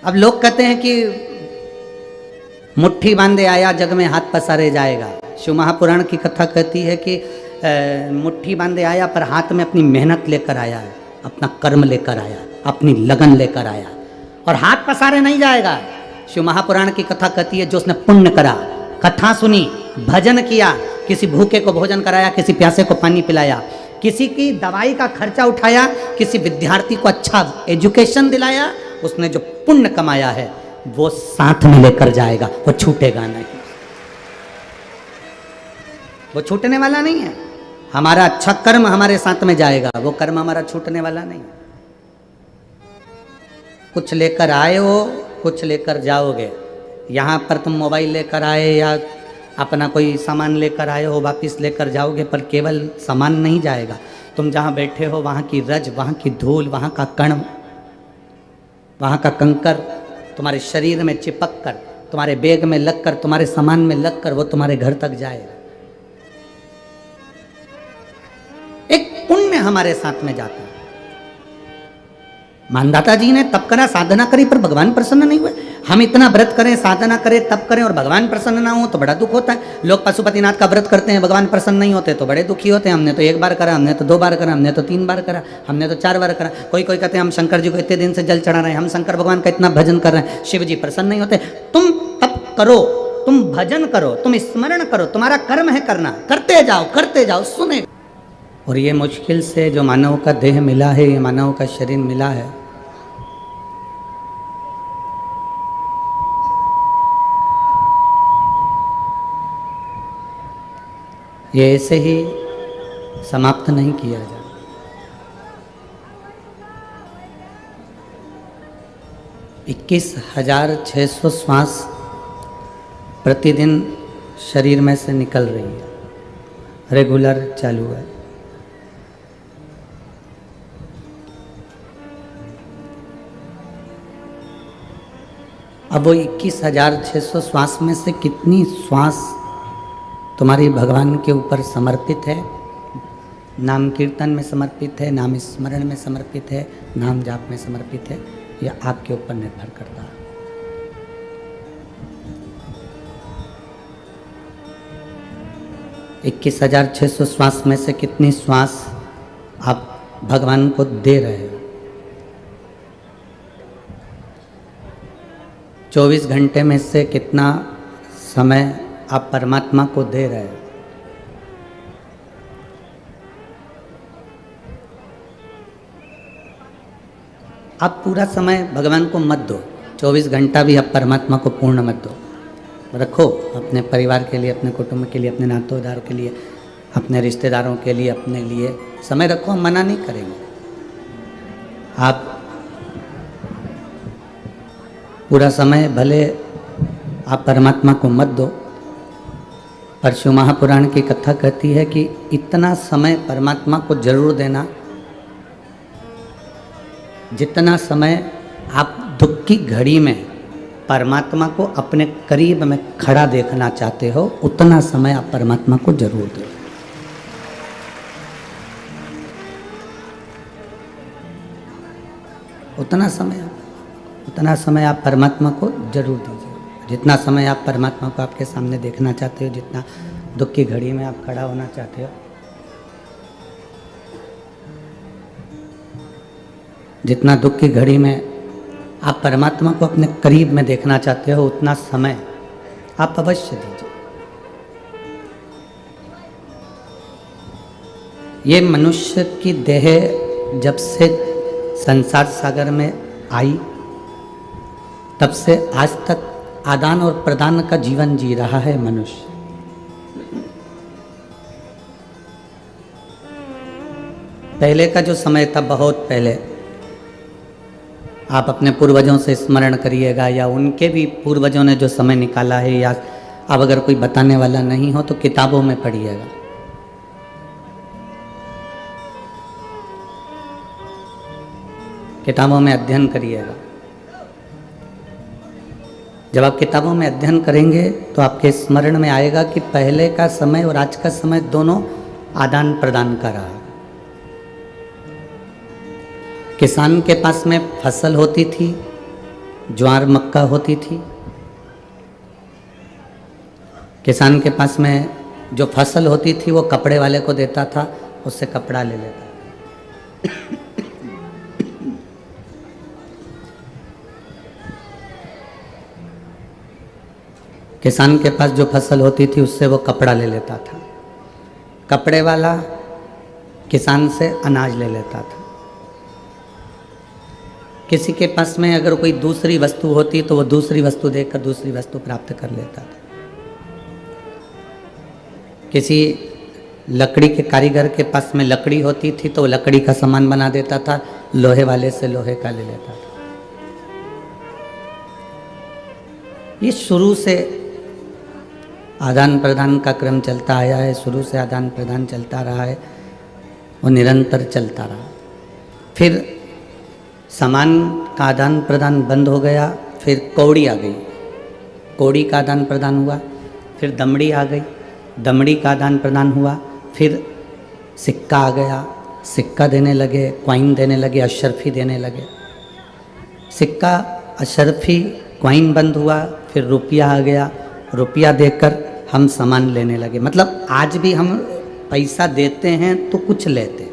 अब लोग कहते हैं कि मुट्ठी बांधे आया जग में हाथ पसारे जाएगा। शिव महापुराण की कथा कहती है कि मुट्ठी बांधे आया पर हाथ में अपनी मेहनत लेकर आया, अपना कर्म लेकर आया, अपनी लगन लेकर आया, और हाथ पसारे नहीं जाएगा। शिव महापुराण की कथा कहती है जो उसने पुण्य करा, कथा सुनी, भजन किया, किसी भूखे को भोजन कराया, किसी प्यासे को पानी पिलाया, किसी की दवाई का खर्चा उठाया, किसी विद्यार्थी को अच्छा एजुकेशन दिलाया, उसने जो पुण्य कमाया है वो साथ में लेकर जाएगा, वो छूटेगा नहीं, वो छूटने वाला नहीं है। हमारा अच्छा कर्म हमारे साथ में जाएगा, वो कर्म हमारा छूटने वाला नहीं। कुछ लेकर आए हो, कुछ लेकर जाओगे। यहाँ पर तुम मोबाइल लेकर आए या अपना कोई सामान लेकर आए हो, वापिस लेकर जाओगे, पर केवल सामान नहीं जाएगा। तुम जहाँ बैठे हो वहाँ की रज, वहाँ की धूल, वहाँ का कण, वहाँ का कंकर तुम्हारे शरीर में चिपक कर, तुम्हारे बैग में लगकर, तुम्हारे सामान में लगकर वो तुम्हारे घर तक जाएगा। एक पुण्य हमारे साथ में जाता है। मानदाता जी ने तप करा, साधना करी, पर भगवान प्रसन्न नहीं हुए। हम इतना व्रत करें, साधना करें, तप करें और भगवान प्रसन्न ना हो तो बड़ा दुख होता है। लोग पशुपतिनाथ का व्रत करते हैं, भगवान प्रसन्न नहीं होते तो बड़े दुखी होते हैं। हमने तो 1 बार करा, हमने तो 2 बार करा, हमने तो 3 बार करा, हमने तो 4 बार करा। कोई कोई कहते हैं हम शंकर जी को इतने दिन से जल चढ़ा रहे हैं, हम शंकर भगवान का इतना भजन कर रहे हैं, शिव जी प्रसन्न नहीं होते। तुम तप करो, तुम भजन करो, तुम स्मरण करो, तुम्हारा कर्म है करना, करते जाओ, सुने। और ये मुश्किल से जो मानव का देह मिला है, ये मानव का शरीर मिला है, ये ऐसे ही समाप्त नहीं किया जा। 21,600 श्वास प्रतिदिन शरीर में से निकल रही है, रेगुलर चालू है। अब वो 21,600 श्वास में से कितनी श्वास तुम्हारी भगवान के ऊपर समर्पित है, नाम कीर्तन में समर्पित है, नाम स्मरण में समर्पित है, नाम जाप में समर्पित है, यह आपके ऊपर निर्भर करता है। इक्कीस 21,600 श्वास में से कितनी श्वास आप भगवान को दे रहे हो? 24 घंटे में से कितना समय आप परमात्मा को दे रहे हो? आप पूरा समय भगवान को मत दो, 24 घंटा भी आप परमात्मा को पूर्ण मत दो। रखो अपने परिवार के लिए, अपने कुटुंब के लिए, अपने नातेदार के लिए, अपने रिश्तेदारों के लिए, अपने लिए समय रखो, हम मना नहीं करेंगे। आप पूरा समय भले आप परमात्मा को मत दो, पर शिव महापुराण की कथा कहती है कि इतना समय परमात्मा को जरूर देना जितना समय आप दुख की घड़ी में परमात्मा को अपने करीब में खड़ा देखना चाहते हो, उतना समय आप परमात्मा को जरूर दो। उतना समय आप परमात्मा को जरूर दीजिए। जितना समय आप परमात्मा को आपके सामने देखना चाहते हो, जितना दुख की घड़ी में आप खड़ा होना चाहते हो, जितना दुख की घड़ी में आप परमात्मा को अपने करीब में देखना चाहते हो, उतना समय आप अवश्य दीजिए। ये मनुष्य की देह जब से संसार सागर में आई, तब से आज तक आदान और प्रदान का जीवन जी रहा है मनुष्य। पहले का जो समय था, बहुत पहले, आप अपने पूर्वजों से स्मरण करिएगा या उनके भी पूर्वजों ने जो समय निकाला है, या अब अगर कोई बताने वाला नहीं हो तो किताबों में पढ़िएगा। किताबों में अध्ययन करिएगा। जब आप किताबों में अध्ययन करेंगे तो आपके स्मरण में आएगा कि पहले का समय और आज का समय दोनों आदान प्रदान का रहा। किसान के पास में फसल होती थी ज्वार मक्का होती थी। किसान के पास में जो फसल होती थी वो कपड़े वाले को देता था, उससे कपड़ा ले लेता था। किसान के पास जो फसल होती थी उससे वो कपड़ा ले लेता था, कपड़े वाला किसान से अनाज ले लेता था। किसी के पास में अगर कोई दूसरी वस्तु होती तो वो दूसरी वस्तु देकर दूसरी वस्तु प्राप्त कर लेता था। किसी लकड़ी के कारीगर के पास में लकड़ी होती थी तो वो लकड़ी का सामान बना देता था, लोहे वाले से लोहे का ले लेता था। ये शुरू से आदान प्रदान का क्रम चलता आया है, शुरू से आदान प्रदान चलता रहा है, वो निरंतर चलता रहा। फिर सामान का आदान प्रदान बंद हो गया, फिर कौड़ी आ गई, कौड़ी का आदान प्रदान हुआ, फिर दमड़ी आ गई, दमड़ी का आदान प्रदान हुआ, फिर सिक्का आ गया, सिक्का देने लगे, क्वाइन देने लगे, अशरफी देने लगे। सिक्का अशरफी क्वाइन बंद हुआ, फिर रुपया आ गया, रुपया देकर हम सामान लेने लगे। मतलब आज भी हम पैसा देते हैं तो कुछ लेते,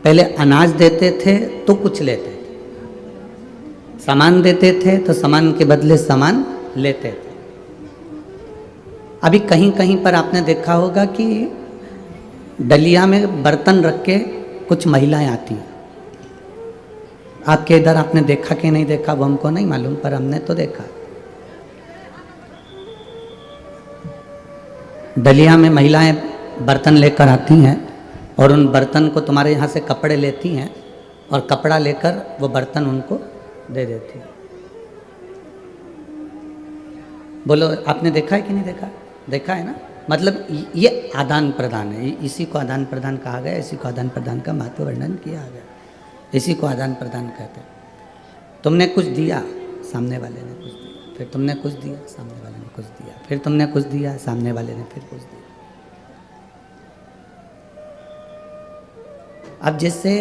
पहले अनाज देते थे तो कुछ लेते थे, सामान देते थे तो सामान के बदले सामान लेते थे। अभी कहीं कहीं पर आपने देखा होगा कि डलिया में बर्तन रख के कुछ महिलाएं आती हैं। आपके इधर आपने देखा कि नहीं देखा वो हमको नहीं मालूम, पर हमने तो देखा। डलिया में महिलाएं बर्तन लेकर आती हैं और उन बर्तन को तुम्हारे यहाँ से कपड़े लेती हैं और कपड़ा लेकर वो बर्तन उनको दे देती हैं। बोलो आपने देखा है कि नहीं देखा? देखा है ना। मतलब ये आदान प्रदान है, इसी को आदान प्रदान कहा गया, इसी को आदान प्रदान का महत्व वर्णन किया गया, इसी को आदान प्रदान कहते हैं। तुमने कुछ दिया, सामने वाले ने कुछ दिया, फिर तुमने कुछ दिया, सामने वाले ने कुछ दिया, फिर तुमने कुछ दिया, सामने वाले ने फिर कुछ दिया। अब जैसे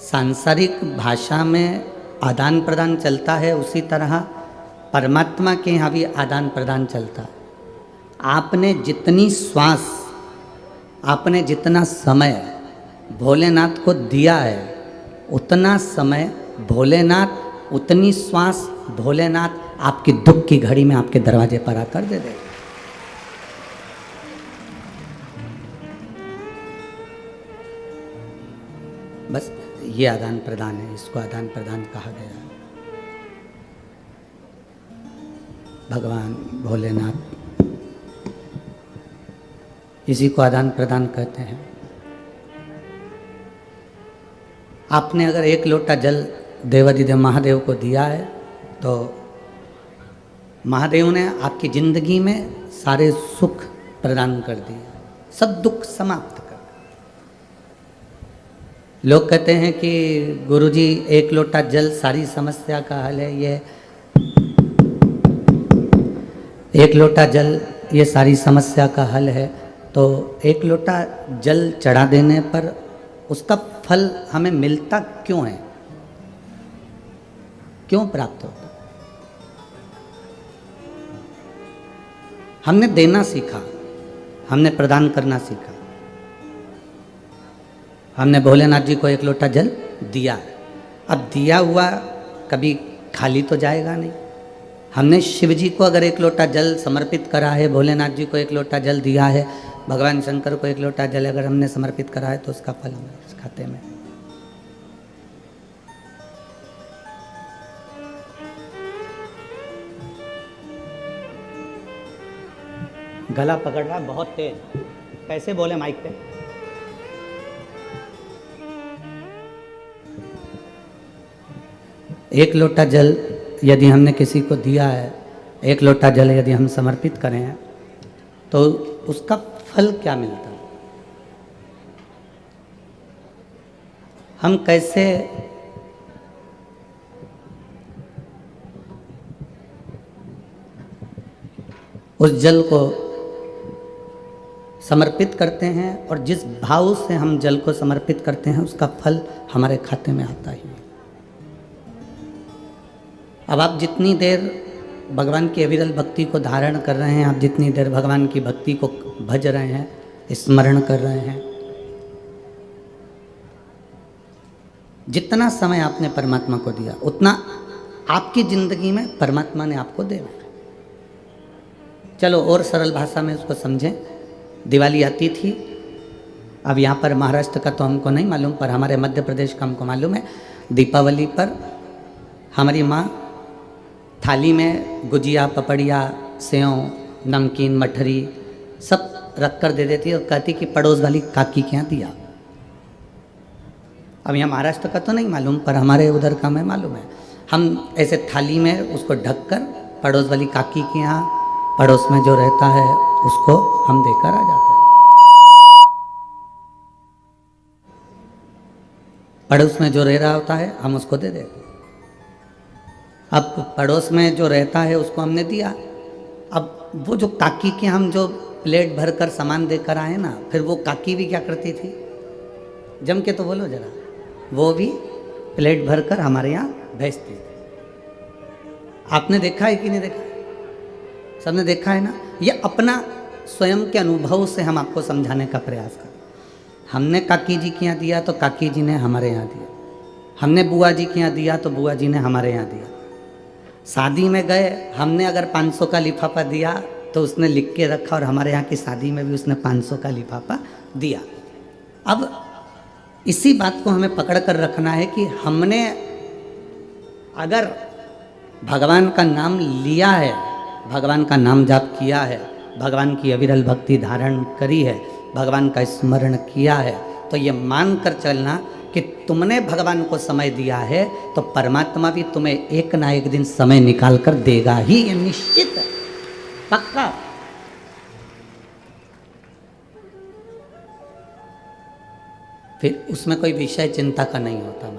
सांसारिक भाषा में आदान प्रदान चलता है, उसी तरह परमात्मा के यहाँ भी आदान प्रदान चलता है। आपने जितनी श्वास, आपने जितना समय भोलेनाथ को दिया है, उतना समय भोलेनाथ, उतनी श्वास भोलेनाथ आपकी दुख की घड़ी में आपके दरवाजे पर आकर दे देगा। बस ये आदान प्रदान है, इसको आदान प्रदान कहा गया है। भगवान भोलेनाथ, इसी को आदान प्रदान कहते हैं। आपने अगर एक लोटा जल देवाधिदेव महादेव को दिया है तो महादेव ने आपकी जिंदगी में सारे सुख प्रदान कर दिए, सब दुख समाप्त कर। लोग कहते हैं कि गुरुजी एक लोटा जल सारी समस्या का हल है, ये एक लोटा जल ये सारी समस्या का हल है। तो एक लोटा जल चढ़ा देने पर उसका फल हमें मिलता क्यों है, क्यों प्राप्त होता? हमने देना सीखा, हमने प्रदान करना सीखा। हमने भोलेनाथ जी को एक लोटा जल दिया, अब दिया हुआ कभी खाली तो जाएगा नहीं। हमने शिव जी को अगर एक लोटा जल समर्पित करा है, भोलेनाथ जी को एक लोटा जल दिया है, भगवान शंकर को एक लोटा जल अगर हमने समर्पित करा है, तो उसका फल हमारे खाते में। गला पकड़ रहा बहुत तेज, कैसे बोले माइक पे? एक लोटा जल यदि हमने किसी को दिया है, एक लोटा जल यदि हम समर्पित करें तो उसका फल क्या मिलता है? हम कैसे उस जल को समर्पित करते हैं, और जिस भाव से हम जल को समर्पित करते हैं उसका फल हमारे खाते में आता ही है। अब आप जितनी देर भगवान की अविरल भक्ति को धारण कर रहे हैं, आप जितनी देर भगवान की भक्ति को भज रहे हैं, स्मरण कर रहे हैं, जितना समय आपने परमात्मा को दिया उतना आपकी जिंदगी में परमात्मा ने आपको देना। चलो और सरल भाषा में उसको समझें। दिवाली आती थी, अब यहाँ पर महाराष्ट्र का तो हमको नहीं मालूम, पर हमारे मध्य प्रदेश का हमको मालूम है। दीपावली पर हमारी माँ थाली में गुजिया, पपड़िया, सेव, नमकीन, मठरी सब रख कर दे देती है और कहती कि पड़ोस वाली काकी के यहाँ दिया। अब यहाँ महाराष्ट्र का तो नहीं मालूम, पर हमारे उधर का मैं मालूम है। हम ऐसे थाली में उसको ढक कर पड़ोस वाली काकी के यहाँ, पड़ोस में जो रहता है उसको हम देकर आ जाते हैं। पड़ोस में जो रह रहा होता है हम उसको दे देते हैं। अब पड़ोस में जो रहता है उसको हमने दिया। अब वो जो काकी के हम जो प्लेट भर कर सामान देकर आए ना, फिर वो काकी भी क्या करती थी, जम के तो बोलो जरा, वो भी प्लेट भर कर हमारे यहाँ भेजती थी। आपने देखा है कि नहीं देखा? सबने देखा है ना। ये अपना स्वयं के अनुभव से हम आपको समझाने का प्रयास करें। हमने काकी जी के यहाँ दिया तो काकी जी ने हमारे यहाँ दिया, हमने बुआ जी के यहाँ दिया तो बुआ जी ने हमारे यहाँ दिया। शादी में गए, हमने अगर 500 का लिफाफा दिया तो उसने लिख के रखा और हमारे यहाँ की शादी में भी उसने 500 का लिफाफा दिया। अब इसी बात को हमें पकड़ कर रखना है कि हमने अगर भगवान का नाम लिया है, भगवान का नाम जाप किया है, भगवान की अविरल भक्ति धारण करी है, भगवान का स्मरण किया है, तो ये मान कर चलना कि तुमने भगवान को समय दिया है तो परमात्मा भी तुम्हें एक ना एक दिन समय निकाल कर देगा ही, ये निश्चित है, पक्का। फिर उसमें कोई विषय चिंता का नहीं होता।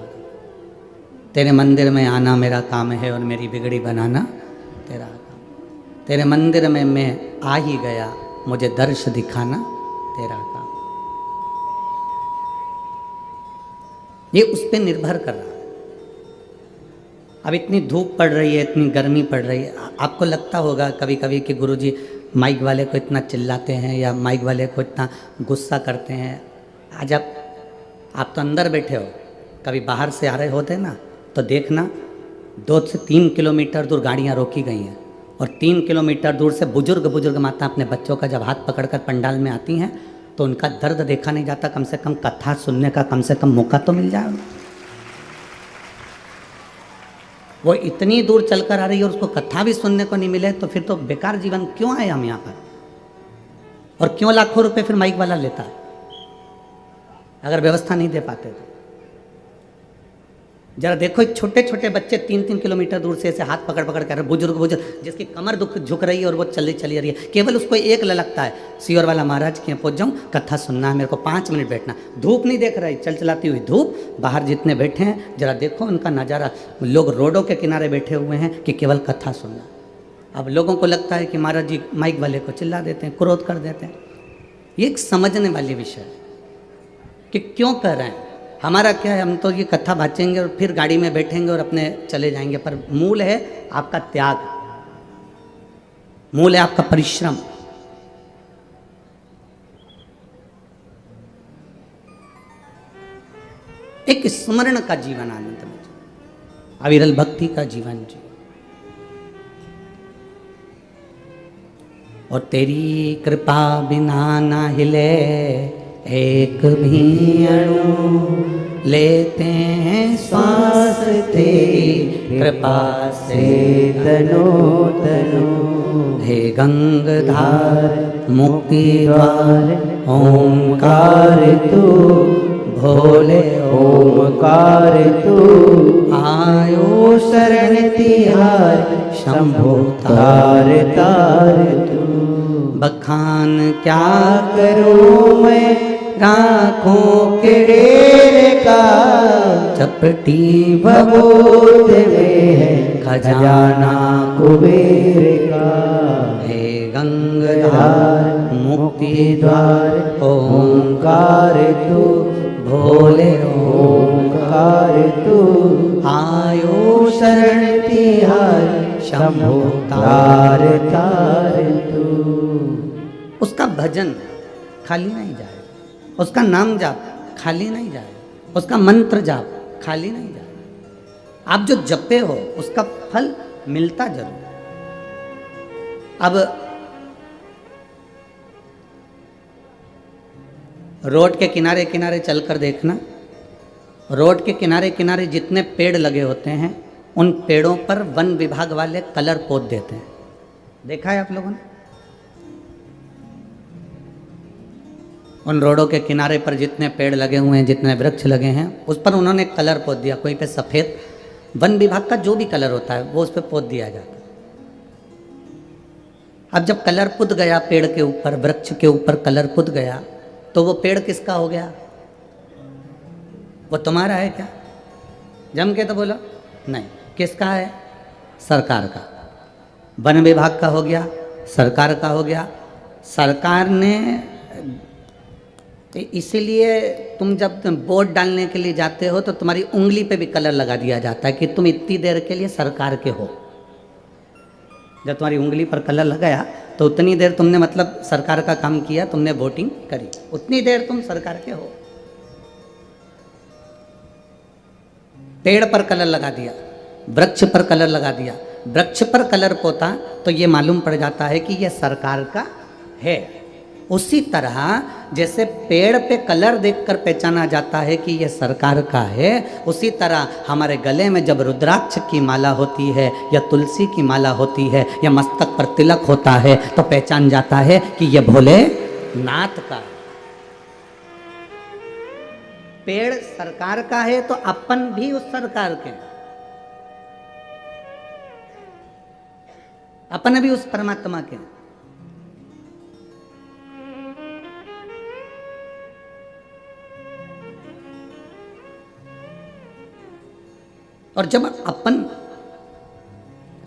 तेरे मंदिर में आना मेरा काम है और मेरी बिगड़ी बनाना तेरा काम। तेरे मंदिर में मैं आ ही गया, मुझे दर्श दिखाना तेरा काम। ये उस पर निर्भर कर रहा है। अब इतनी धूप पड़ रही है, इतनी गर्मी पड़ रही है, आपको लगता होगा कभी कभी कि गुरुजी माइक वाले को इतना चिल्लाते हैं या माइक वाले को इतना गुस्सा करते हैं। आज आप तो अंदर बैठे हो, कभी बाहर से आ रहे होते ना तो देखना 2 से 3 किलोमीटर दूर गाड़ियाँ रोकी गई हैं और 3 किलोमीटर दूर से बुजुर्ग माता अपने बच्चों का जब हाथ पकड़कर पंडाल में आती हैं तो उनका दर्द देखा नहीं जाता। कम से कम कथा सुनने का कम से कम मौका तो मिल जाए। वो इतनी दूर चलकर आ रही है और उसको कथा भी सुनने को नहीं मिले तो फिर तो बेकार जीवन क्यों आए हम यहाँ पर, और क्यों लाखों रुपए फिर माइक वाला लेता है अगर व्यवस्था नहीं दे पाते तो। जरा देखो छोटे छोटे बच्चे 3-3 किलोमीटर दूर से ऐसे हाथ पकड़ पकड़ कर, बुजुर्ग जिसकी कमर दुख झुक रही है और वो चली रही है, केवल उसको एक ललकता है सियोर वाला महाराज के पहुंच जाऊं, कथा सुनना है, मेरे को 5 मिनट बैठना। धूप नहीं देख रही, चलती हुई धूप, बाहर जितने बैठे हैं जरा देखो उनका नज़ारा। लोग रोडों के किनारे बैठे हुए हैं कि केवल कथा सुनना। अब लोगों को लगता है कि महाराज जी माइक वाले को चिल्ला देते हैं, क्रोध कर देते हैं। ये एक समझने वाली विषय है कि क्यों कर रहे हैं। हमारा क्या है, हम तो ये कथा बाँचेंगे और फिर गाड़ी में बैठेंगे और अपने चले जाएंगे, पर मूल है आपका त्याग, मूल है आपका परिश्रम। एक स्मरण का जीवन आनंद में, अविरल भक्ति का जीवन जी। और तेरी कृपा बिना ना हिले एक भी अणु, लेते हैं श्वास तेरी कृपा से तनो तनो। हे गंगाधार मुक्ति द्वार ओंकार तू, भोले ओंकार तू। आयो शरण तिहार शंभो तार तार तू। बखान क्या करूं मैं राखों के ढेर का, चपटी भगोत में है खजाना कुबेर का। हे गंगाधार मुक्ति द्वार ओंकार तू, भोले ओंकार तू। आयो शरण तिहार शंभो तार तार तू। उसका भजन खाली नहीं जाएगा, उसका नाम जाप खाली नहीं जाएगा, उसका मंत्र जाप खाली नहीं जाएगा। आप जो जपे हो उसका फल मिलता जरूर। अब रोड के किनारे किनारे चलकर देखना, रोड के किनारे किनारे जितने पेड़ लगे होते हैं उन पेड़ों पर वन विभाग वाले कलर पोत देते हैं। देखा है आप लोगों ने? उन रोडों के किनारे पर जितने पेड़ लगे हुए हैं, जितने वृक्ष लगे हैं, उस पर उन्होंने कलर पोत दिया। कोई पे सफ़ेद, वन विभाग का जो भी कलर होता है वो उस पर पोत दिया जाता है। अब जब कलर पुत गया पेड़ के ऊपर, वृक्ष के ऊपर कलर पुत गया, तो वो पेड़ किसका हो गया? वो तुम्हारा है क्या? जम के तो बोलो नहीं। किसका है? सरकार का। वन विभाग का हो गया, सरकार का हो गया। सरकार ने, इसीलिए तुम जब वोट डालने के लिए जाते हो तो तुम्हारी उंगली पे भी कलर लगा दिया जाता है कि तुम इतनी देर के लिए सरकार के हो। जब तुम्हारी उंगली पर कलर लगाया तो उतनी देर तुमने मतलब सरकार का काम किया, तुमने वोटिंग करी, उतनी देर तुम सरकार के हो। पेड़ पर कलर लगा दिया, वृक्ष पर कलर लगा दिया, वृक्ष पर कलर पोता तो ये मालूम पड़ जाता है कि यह सरकार का है। उसी तरह जैसे पेड़ पे कलर देखकर पहचाना जाता है कि यह सरकार का है, उसी तरह हमारे गले में जब रुद्राक्ष की माला होती है या तुलसी की माला होती है या मस्तक पर तिलक होता है तो पहचान जाता है कि यह भोलेनाथ का है। पेड़ सरकार का है तो अपन भी उस सरकार के, अपन भी उस परमात्मा के। और जब अपन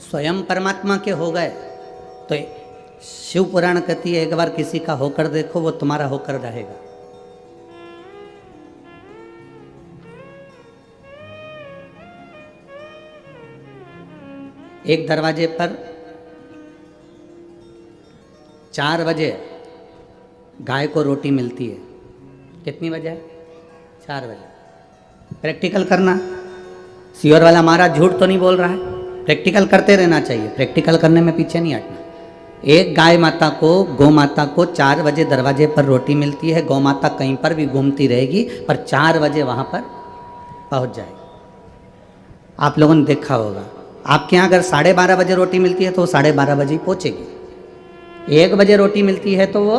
स्वयं परमात्मा के हो गए तो शिव पुराण कहती है एक बार किसी का होकर देखो, वो तुम्हारा होकर रहेगा। एक दरवाजे पर 4 बजे गाय को रोटी मिलती है। कितनी बजे? 4 बजे। प्रैक्टिकल करना। सियोर वाला महाराज झूठ तो नहीं बोल रहा है, प्रैक्टिकल करते रहना चाहिए, प्रैक्टिकल करने में पीछे नहीं हटना। एक गाय माता को, गौ माता को 4 बजे दरवाजे पर रोटी मिलती है। गौ माता कहीं पर भी घूमती रहेगी पर 4 बजे वहाँ पर पहुँच जाएगी। आप लोगों ने देखा होगा, आपके यहाँ अगर 12:30 बजे रोटी मिलती है तो वो 12:30 बजे ही पहुँचेगी। 1 बजे रोटी मिलती है तो वो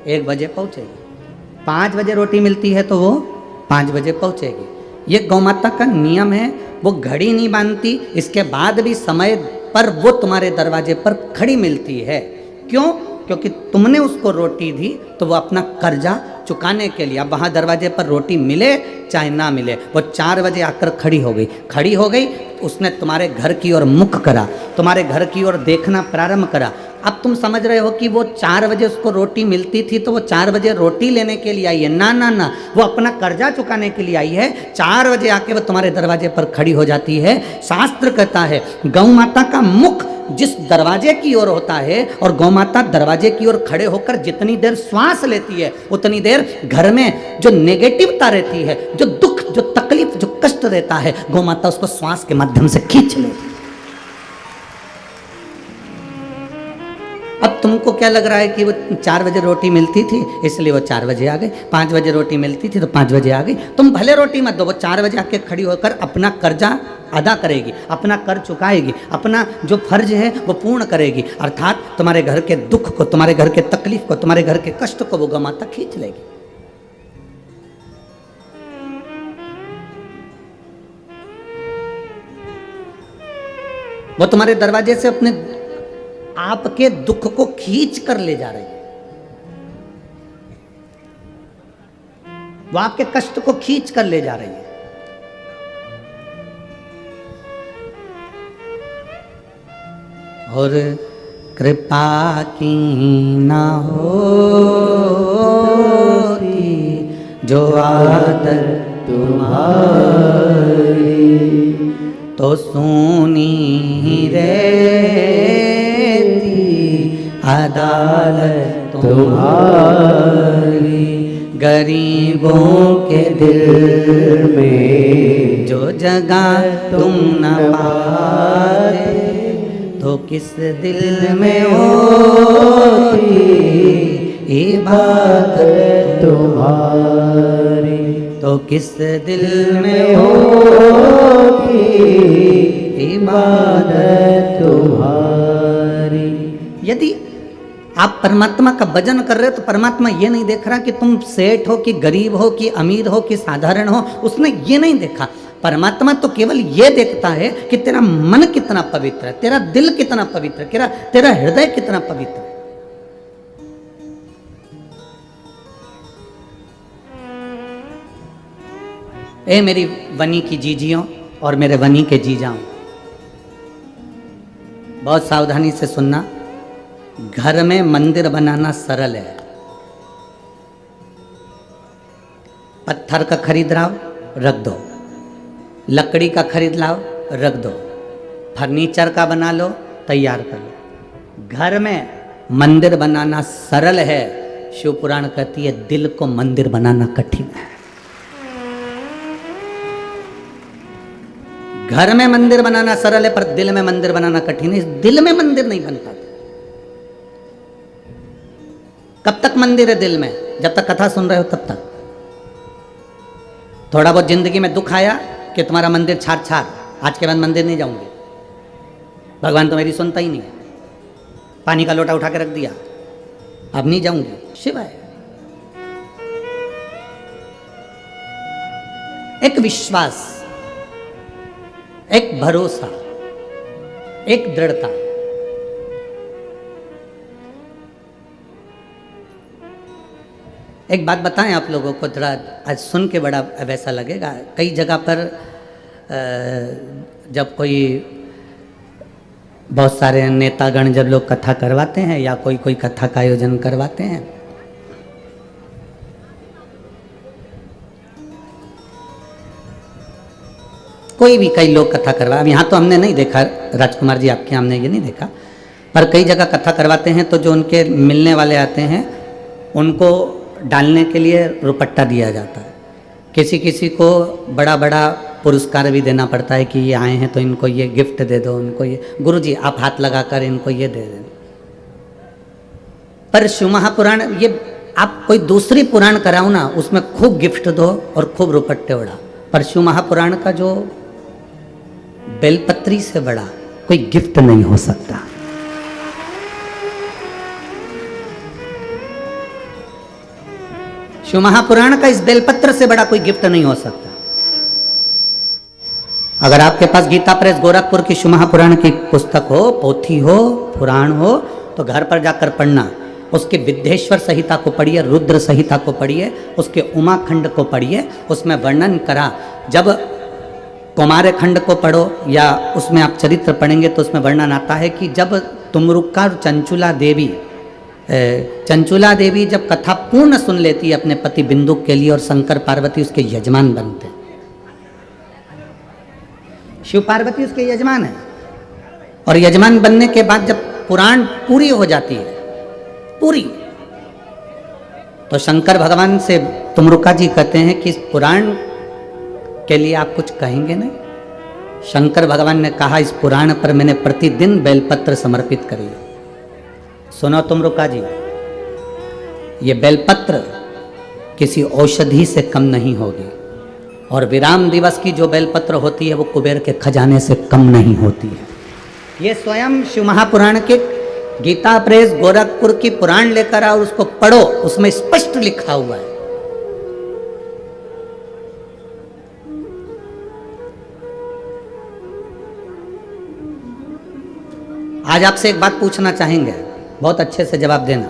1 बजे पहुँचेगी। 5 बजे रोटी मिलती है तो वो 5 बजे पहुँचेगी। ये गौ माता का नियम है, वो घड़ी नहीं बांधती, इसके बाद भी समय पर वो तुम्हारे दरवाजे पर खड़ी मिलती है। क्यों? क्योंकि तुमने उसको रोटी दी तो वो अपना कर्जा चुकाने के लिए, अब वहाँ दरवाजे पर रोटी मिले चाहे ना मिले, वो 4 बजे आकर खड़ी हो गई। उसने तुम्हारे घर की ओर मुख करा, तुम्हारे घर की ओर देखना प्रारंभ करा। अब तुम समझ रहे हो कि वो 4 बजे उसको रोटी मिलती थी तो वो 4 बजे रोटी लेने के लिए आई है। ना ना ना, वो अपना कर्जा चुकाने के लिए आई है। 4 बजे आके वो तुम्हारे दरवाजे पर खड़ी हो जाती है। शास्त्र कहता है गौ माता का मुख जिस दरवाजे की ओर होता है और गौ माता दरवाजे की ओर खड़े होकर जितनी देर श्वास लेती है उतनी देर घर में जो नेगेटिवता रहती है, जो दुख, जो तकलीफ, जो कष्ट रहता है, गौ माता उसको श्वास के माध्यम से खींच लेती है। अब तुमको क्या लग रहा है कि वो 4 बजे रोटी मिलती थी इसलिए वो 4 बजे आ गई, 5 बजे रोटी मिलती थी तो 5 बजे आ गई। तुम भले रोटी मत दो, वो 4 बजे आके खड़ी होकर अपना कर्जा अदा करेगी, अपना कर चुकाएगी, अपना जो फर्ज है वो पूर्ण करेगी। अर्थात तुम्हारे घर के दुख को, तुम्हारे घर के तकलीफ को, तुम्हारे घर के कष्ट को वो गौ माता खींच लेगी। वो तुम्हारे दरवाजे से अपने आपके दुख को खींच कर ले जा रही है, वो आपके कष्ट को खींच कर ले जा रही है। और कृपा की ना होती जो आदत तुम्हारी, तो सूनी रहती अदालत तुम्हारी। गरीबों के दिल में जो जगह तुम न पाते, तो किस दिल में होती इबादत तुम्हारी। तो किस दिल में होती इबादत तुम्हारी। यदि आप परमात्मा का भजन कर रहे हो तो परमात्मा ये नहीं देख रहा कि तुम सेठ हो कि गरीब हो कि अमीर हो कि साधारण हो, उसने ये नहीं देखा। परमात्मा तो केवल ये देखता है कि तेरा मन कितना पवित्र है, तेरा दिल कितना पवित्र है, तेरा हृदय कितना पवित्र है। ए मेरी वनी की जीजियों और मेरे वनी के जीजाओं, बहुत सावधानी से सुनना। घर में मंदिर बनाना सरल है। पत्थर का खरीद लाओ, रख दो। लकड़ी का खरीद लाओ, रख दो। फर्नीचर का बना लो, तैयार कर लो। घर में मंदिर बनाना सरल है। शिव पुराण कहती है दिल को मंदिर बनाना कठिन है। घर में मंदिर बनाना सरल है, पर दिल में मंदिर बनाना कठिन है। दिल में मंदिर नहीं बन पाता। कब तक मंदिर है दिल में? जब तक कथा सुन रहे हो तब तक। थोड़ा बहुत जिंदगी में दुख आया कि तुम्हारा मंदिर छार छार, आज के बाद मंदिर नहीं जाऊंगी, भगवान तो मेरी सुनता ही नहीं, पानी का लोटा उठा के रख दिया, अब नहीं जाऊंगी। शिवाय एक विश्वास, एक भरोसा, एक दृढ़ता। एक बात बताएं आप लोगों को, थोड़ा आज सुन के बड़ा वैसा लगेगा। कई जगह पर जब कोई बहुत सारे नेतागण जब लोग कथा करवाते हैं या कोई कथा का आयोजन करवाते हैं, कोई भी कई लोग कथा करवा, अब यहाँ तो हमने नहीं देखा राजकुमार जी, आपके हमने ये नहीं देखा, पर कई जगह कथा करवाते हैं तो जो उनके मिलने वाले आते हैं उनको डालने के लिए रुपट्टा दिया जाता है। किसी किसी को बड़ा बड़ा पुरस्कार भी देना पड़ता है कि ये आए हैं तो इनको ये गिफ्ट दे दो, उनको ये, गुरुजी आप हाथ लगाकर इनको ये दे दें। पर शिव महापुराण, ये आप कोई दूसरी पुराण कराओ ना, उसमें खूब गिफ्ट दो और खूब रुपट्टे उड़ा, पर शिव महापुराण का जो बेलपत्री से बड़ा कोई गिफ्ट नहीं हो सकता। शिव महापुराण का इस बेलपत्र से बड़ा कोई गिफ्ट नहीं हो सकता। अगर आपके पास गीता प्रेस गोरखपुर की शिव महापुराण की पुस्तक हो, पोथी हो, पुराण हो, तो घर पर जाकर पढ़ना। उसके विद्येश्वर संहिता को पढ़िए, रुद्र संहिता को पढ़िए, उसके उमाखंड को पढ़िए। उसमें वर्णन करा, जब कुमार खंड को पढ़ो या उसमें आप चरित्र पढ़ेंगे तो उसमें वर्णन आता है कि जब तुमरुक्का चंचुला देवी जब कथा पूर्ण सुन लेती है अपने पति बिंदुक के लिए, और शंकर पार्वती उसके यजमान बनते हैं। शिव पार्वती उसके यजमान है, और यजमान बनने के बाद जब पुराण पूरी हो जाती है, पूरी, तो शंकर भगवान से तुमरुका जी कहते हैं कि इस पुराण के लिए आप कुछ कहेंगे नहीं? शंकर भगवान ने कहा, इस पुराण पर मैंने प्रतिदिन बेलपत्र समर्पित करी। सुनो तुमरुका जी, ये बेलपत्र किसी औषधि से कम नहीं होगी, और विराम दिवस की जो बेलपत्र होती है वो कुबेर के खजाने से कम नहीं होती है। ये स्वयं शिव महापुराण के गीता प्रेस गोरखपुर की पुराण लेकर आओ, उसको पढ़ो, उसमें स्पष्ट लिखा हुआ है। आज आपसे एक बात पूछना चाहेंगे, बहुत अच्छे से जवाब देना।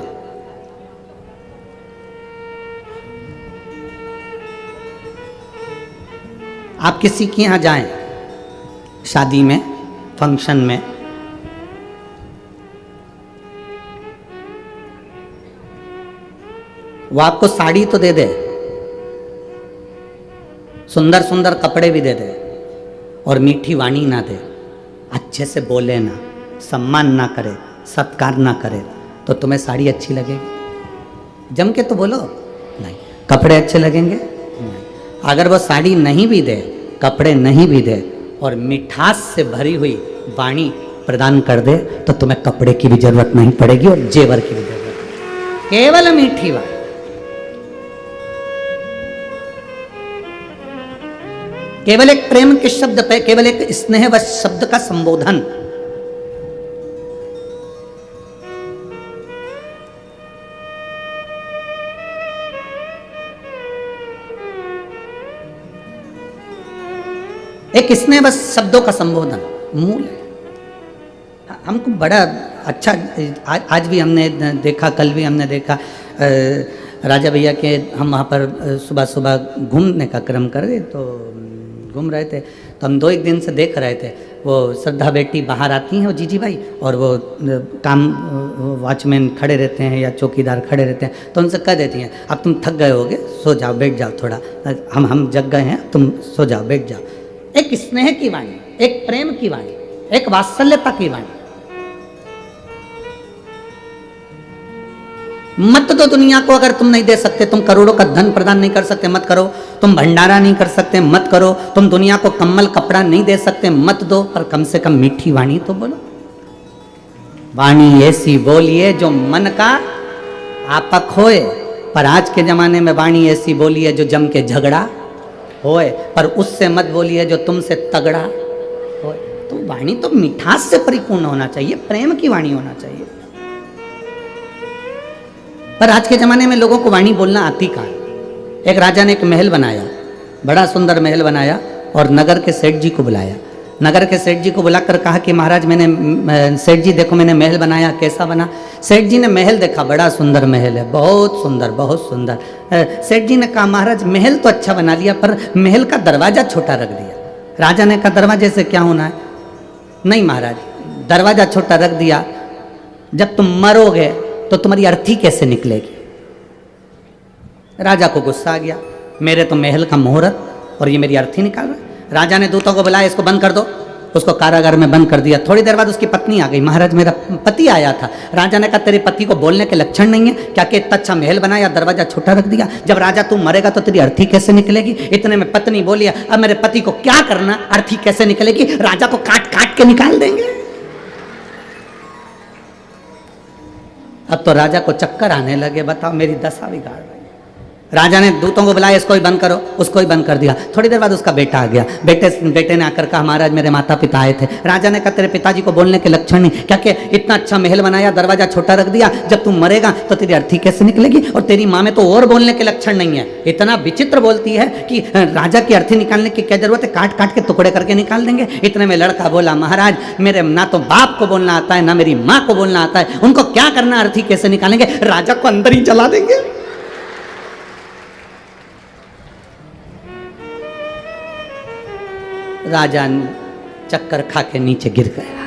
आप किसी के यहां जाएं, शादी में, फंक्शन में, वो आपको साड़ी तो दे दे, सुंदर सुंदर कपड़े भी दे दे, और मीठी वाणी ना दे, अच्छे से बोले ना, सम्मान ना करे, सत्कार ना करे, तो तुम्हें साड़ी अच्छी लगेगी? जम के तो बोलो। नहीं। कपड़े अच्छे लगेंगे? नहीं। अगर वो साड़ी नहीं भी दे, कपड़े नहीं भी दे और मिठास से भरी हुई वाणी प्रदान कर दे, तो तुम्हें कपड़े की भी जरूरत नहीं पड़ेगी और जेवर की भी जरूरत नहीं, केवल मीठी वाणी। केवल एक प्रेम के शब्द पे, केवल एक स्नेह व शब्द का संबोधन। एक स्नेह व शब्दों का संबोधन मूल है। हमको बड़ा अच्छा, आज भी हमने देखा, कल भी हमने देखा, राजा भैया के हम वहाँ पर सुबह सुबह घूमने का क्रम कर रहे, तो घूम रहे थे, तो हम 2-1 दिन से देख रहे थे, वो श्रद्धा बेटी बाहर आती हैं, वो जीजी भाई, और वो काम वॉचमैन खड़े रहते हैं या चौकीदार खड़े रहते हैं, तो उनसे कह देती हैं, अब तुम थक गए होगे, सो जाओ, बैठ जाओ थोड़ा, हम जग गए हैं, तुम सो जाओ, बैठ जाओ। एक स्नेह की वाणी, एक प्रेम की वाणी, एक वात्सल्यता की वाणी। मत दो दुनिया को, अगर तुम नहीं दे सकते, तुम करोड़ों का धन प्रदान नहीं कर सकते, मत करो। तुम भंडारा नहीं कर सकते, मत करो। तुम दुनिया को कम्बल कपड़ा नहीं दे सकते, मत दो, पर कम से कम मीठी वाणी तो बोलो। वाणी ऐसी बोलिए जो मन का आपक होए, पर आज के जमाने में वाणी ऐसी बोलिए जो जम के झगड़ा होए, पर उससे मत बोलिए जो तुमसे तगड़ा होए। तो वाणी तो मिठास से परिपूर्ण होना चाहिए, प्रेम की वाणी होना चाहिए। पर आज के ज़माने में लोगों को वाणी बोलना आती कहाँ। एक राजा ने एक महल बनाया, बड़ा सुंदर महल बनाया, और नगर के सेठ जी को बुलाया। नगर के सेठ जी को बुलाकर कहा कि महाराज, मैंने, सेठ जी देखो मैंने महल बनाया, कैसा बना? सेठ जी ने महल देखा, बड़ा सुंदर महल है, बहुत सुंदर, बहुत सुंदर। सेठ जी ने कहा महाराज महल तो अच्छा बना लिया, पर महल का दरवाज़ा छोटा रख दिया। राजा ने कहा दरवाजे से क्या होना है? नहीं महाराज, दरवाज़ा छोटा रख दिया, जब तुम मरोगे तो तुम्हारी अर्थी कैसे निकलेगी? राजा को गुस्सा आ गया, मेरे तो महल का मुहूर्त और ये मेरी अर्थी निकाल रहा है। राजा ने दूतों को बुलाया, इसको बंद कर दो। उसको कारागार में बंद कर दिया। थोड़ी देर बाद उसकी पत्नी आ गई, महाराज मेरा पति आया था। राजा ने कहा तेरे पति को बोलने के लक्षण नहीं है क्या कि इतना अच्छा महल बनाया, दरवाजा छोटा रख दिया? जब राजा तू मरेगा तो तेरी अर्थी कैसे निकलेगी? इतने में पत्नी बोली, अब मेरे पति को क्या करना, अर्थी कैसे निकलेगी? राजा को काट काट के निकाल देंगे। अब तो राजा को चक्कर आने लगे, बताओ मेरी दशा बिगाड़ रही। राजा ने दूतों को बुलाया, इसको ही बंद करो, उसको ही बंद कर दिया। थोड़ी देर बाद उसका बेटा आ गया। बेटे ने आकर कहा महाराज मेरे माता पिता आए थे। राजा ने कहा तेरे पिताजी को बोलने के लक्षण नहीं क्या कि इतना अच्छा महल बनाया, दरवाजा छोटा रख दिया, जब तुम मरेगा तो तेरी अर्थी कैसे निकलेगी? और तेरी माँ में तो और बोलने के लक्षण नहीं है, इतना विचित्र बोलती है कि राजा की अर्थी निकालने की क्या जरूरत है, काट काट के टुकड़े करके निकाल देंगे। इतने में लड़का बोला महाराज मेरे ना तो बाप को बोलना आता है ना मेरी माँ को बोलना आता है, उनको क्या करना, अर्थी कैसे निकालेंगे? राजा को अंदर ही जला देंगे। राजा चक्कर खा के नीचे गिर गया।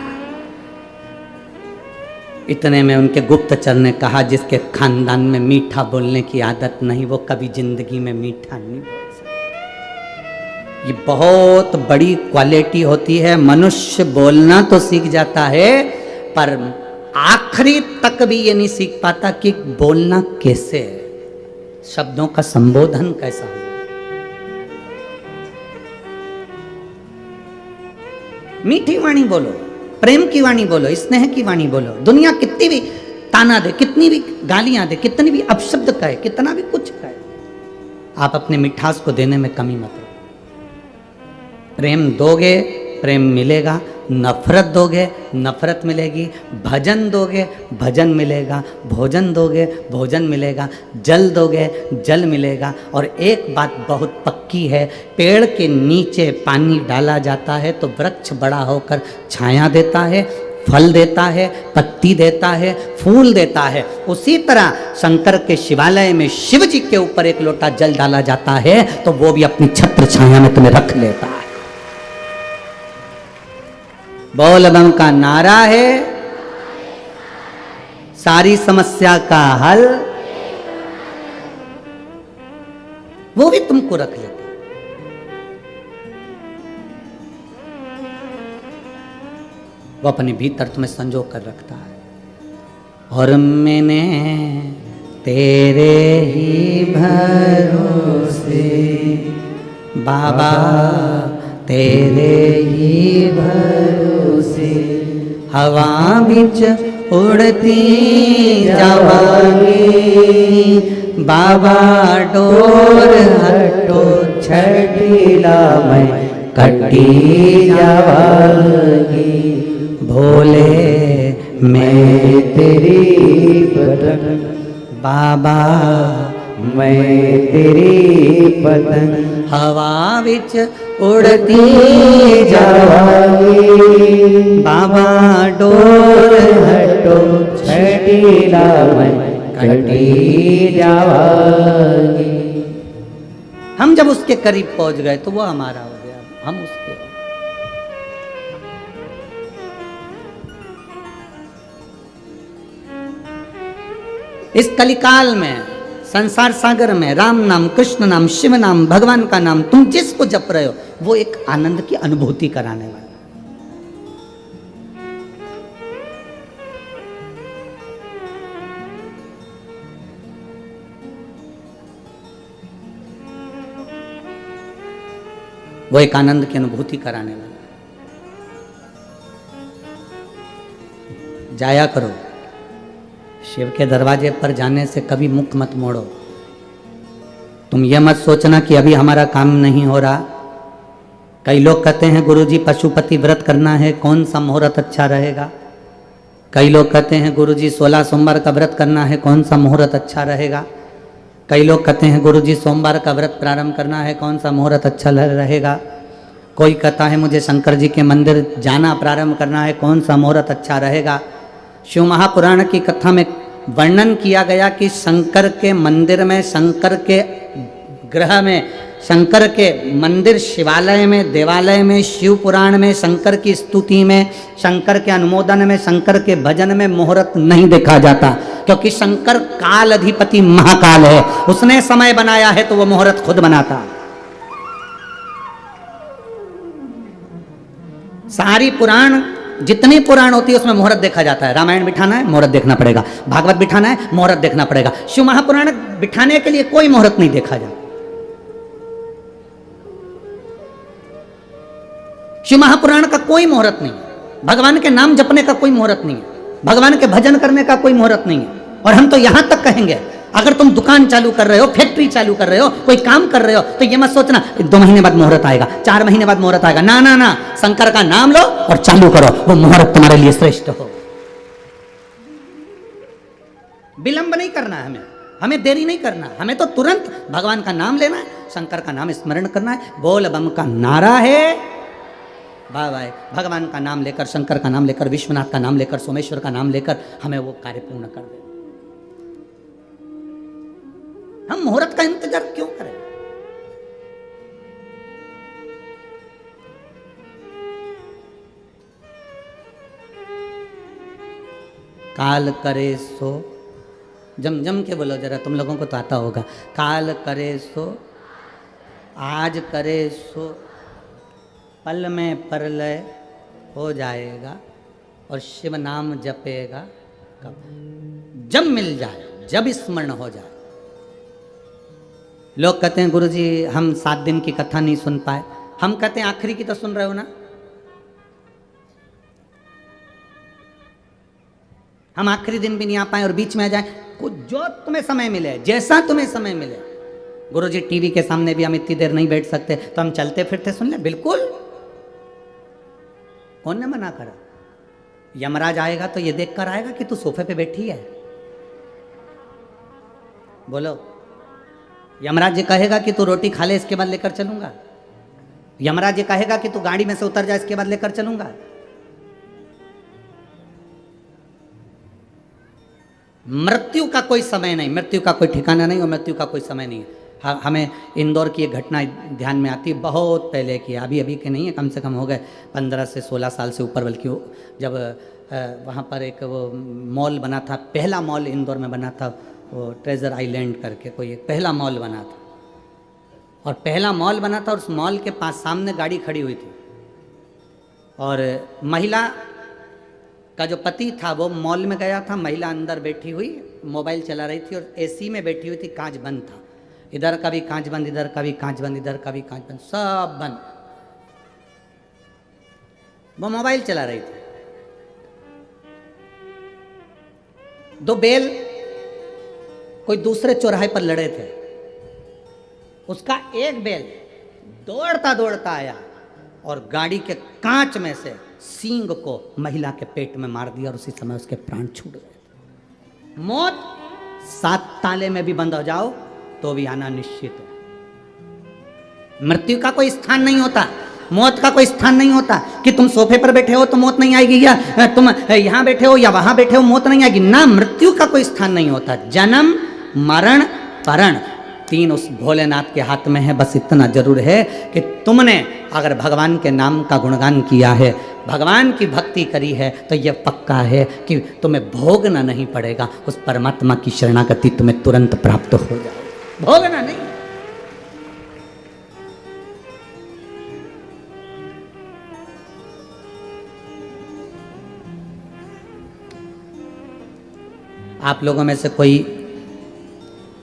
इतने में उनके गुप्तचर ने कहा जिसके खानदान में मीठा बोलने की आदत नहीं, वो कभी जिंदगी में मीठा नहीं बोल सकता। ये बहुत बड़ी क्वालिटी होती है। मनुष्य बोलना तो सीख जाता है, पर आखिरी तक भी ये नहीं सीख पाता कि बोलना कैसे है, शब्दों का संबोधन कैसा हो। मीठी वाणी बोलो, प्रेम की वाणी बोलो, स्नेह की वाणी बोलो। दुनिया कितनी भी ताना दे, कितनी भी गालियां दे, कितनी भी अपशब्द कहे, कितना भी कुछ कहे, आप अपने मिठास को देने में कमी मत रखो। प्रेम दोगे प्रेम मिलेगा, नफरत दोगे नफरत मिलेगी, भजन दोगे भजन मिलेगा, भोजन दोगे भोजन मिलेगा, जल दोगे जल मिलेगा। और एक बात बहुत पक्की है, पेड़ के नीचे पानी डाला जाता है तो वृक्ष बड़ा होकर छाया देता है, फल देता है, पत्ती देता है, फूल देता है। उसी तरह शंकर के शिवालय में शिव जी के ऊपर एक लोटा जल डाला जाता है तो वो भी अपनी छत्र छाया में तुम्हें रख लेता है। बोल बम का नारा है, सारी समस्या का हल वो भी तुमको रख लेता। वो अपने भीतर तुम्हें संजो कर रखता है। और मैंने तेरे ही भरोसे बाबा, तेरे ही भरोसे हवा बिच उड़ती जावांगी बाबा, डोर हटो छठीला मैं कटी जावांगी। भोले मैं तेरी पतंग बाबा, मैं तेरी पतंग हवा बिच उड़ती जावांगी बाबा, डोर हटो छठीला मैं कटी जावांगी। हम जब उसके करीब पहुंच गए तो वो हमारा हो गया, हम उसके हो गए। इस कलिकाल में, संसार सागर में राम नाम, कृष्ण नाम, शिव नाम, भगवान का नाम तुम जिसको जप रहे हो वो एक आनंद की अनुभूति कराने वाला। वो एक आनंद की अनुभूति कराने वाला। जाया करो, शिव के दरवाजे पर जाने से कभी मुख मत मोड़ो। तुम ये मत सोचना कि अभी हमारा काम नहीं हो रहा। कई लोग कहते हैं गुरुजी पशुपति व्रत करना है, कौन सा मुहूर्त अच्छा रहेगा। कई लोग कहते हैं गुरुजी 16 सोमवार का व्रत करना है, कौन सा मुहूर्त अच्छा रहेगा। कई लोग कहते हैं गुरुजी सोमवार का व्रत प्रारंभ करना है, कौन सा मुहूर्त अच्छा रहेगा। कोई कहता है मुझे शंकर जी के मंदिर जाना प्रारंभ करना है, कौन सा मुहूर्त अच्छा रहेगा। शिव महापुराण की कथा में वर्णन किया गया कि शंकर के मंदिर में, शंकर के ग्रह में, शंकर के मंदिर शिवालय में, देवालय में, शिव पुराण में, शंकर की स्तुति में, शंकर के अनुमोदन में, शंकर के भजन में मुहूर्त नहीं देखा जाता, क्योंकि शंकर काल अधिपति महाकाल है। उसने समय बनाया है तो वो मुहूर्त खुद बनाता। सारी पुराण, जितनी पुराण होती है उसमें मुहूर्त देखा जाता है। रामायण बिठाना है मुहूर्त देखना पड़ेगा, भागवत बिठाना है मुहूर्त देखना पड़ेगा। शिव महापुराण बिठाने के लिए कोई मुहूर्त नहीं देखा जाता। शिव महापुराण का कोई मुहूर्त नहीं है, भगवान के नाम जपने का कोई मुहूर्त नहीं है, भगवान के भजन करने का कोई मुहूर्त नहीं है। और हम तो यहां तक कहेंगे, अगर तुम दुकान चालू कर रहे हो, फैक्ट्री चालू कर रहे हो, कोई काम कर रहे हो, तो ये मत सोचना 2 महीने बाद मुहूर्त आएगा, 4 महीने बाद मुहूर्त आएगा। ना ना ना, शंकर का नाम लो और चालू करो, वो मुहूर्त तुम्हारे लिए श्रेष्ठ हो। विलंब नहीं करना है हमें देरी नहीं करना, हमें तो तुरंत भगवान का नाम लेना है, शंकर का नाम स्मरण करना है। बोल बम का नारा है, वाह वाह, भगवान का नाम लेकर, शंकर का नाम लेकर, विश्वनाथ का नाम लेकर, सोमेश्वर का नाम लेकर हमें वो कार्य पूर्ण कर दे। हम मुहूर्त का इंतजार क्यों करें? काल करे सो, जम के बोलो जरा, तुम लोगों को तो आता होगा। काल करे सो, आज करे सो, पल में परलय हो जाएगा, और शिव नाम जपेगा कब? जब मिल जाए, जब स्मरण हो जाए। लोग कहते हैं गुरुजी हम 7 दिन की कथा नहीं सुन पाए। हम कहते हैं आखिरी की तो सुन रहे हो ना। हम आखिरी दिन भी नहीं आ पाए और बीच में आ जाए, जो तुम्हें समय मिले, जैसा तुम्हें समय मिले। गुरुजी टीवी के सामने भी हम इतनी देर नहीं बैठ सकते, तो हम चलते फिरते सुन ले, बिल्कुल, कौन ने मना करा। यमराज आएगा तो ये देखकर आएगा कि तू सोफे पे बैठी है। बोलो, यमराज जी कहेगा कि तू रोटी खा ले इसके बाद लेकर चलूंगा? यमराज जी कहेगा कि तू गाड़ी में से उतर जा इसके बाद लेकर चलूंगा? मृत्यु का कोई समय नहीं, मृत्यु का कोई ठिकाना नहीं और मृत्यु का कोई समय नहीं है। हमें इंदौर की एक घटना ध्यान में आती है, बहुत पहले की, अभी अभी के नहीं है, कम से कम हो गए 15 से 16 साल से ऊपर, बल्कि जब वहाँ पर एक वो मॉल बना था, पहला मॉल इंदौर में बना था, वो ट्रेजर आइलैंड करके कोई एक पहला मॉल बना था। और पहला मॉल बना था और उस मॉल के पास सामने गाड़ी खड़ी हुई थी, और महिला का जो पति था वो मॉल में गया था, महिला अंदर बैठी हुई मोबाइल चला रही थी और एसी में बैठी हुई थी, कांच बंद था, इधर का भी कांच बंद, इधर का भी कांच बंद, इधर का भी कांच बंद, सब बंद। वो मोबाइल चला रही थी। दो बैल कोई दूसरे चौराहे पर लड़े थे। उसका एक बैल दौड़ता दौड़ता आया और गाड़ी के कांच में से सींग को महिला के पेट में मार दिया और उसी समय उसके प्राण छूट गए। मौत 7 ताले में भी बंद हो जाओ तो भी आना निश्चित है। मृत्यु का कोई स्थान नहीं होता, मौत का कोई स्थान नहीं होता कि तुम सोफे पर बैठे हो तो मौत नहीं आएगी, या तुम यहां बैठे हो या वहां बैठे हो मौत नहीं आएगी ना। मृत्यु का कोई स्थान नहीं होता। जन्म, मरण, परण, 3 उस भोलेनाथ के हाथ में है। बस इतना जरूर है कि तुमने अगर भगवान के नाम का गुणगान किया है, भगवान की भक्ति करी है, तो यह पक्का है कि तुम्हें भोगना नहीं पड़ेगा। उस परमात्मा की शरणागति तुम्हें तुरंत प्राप्त हो जाएगी, भोगना नहीं। आप लोगों में से कोई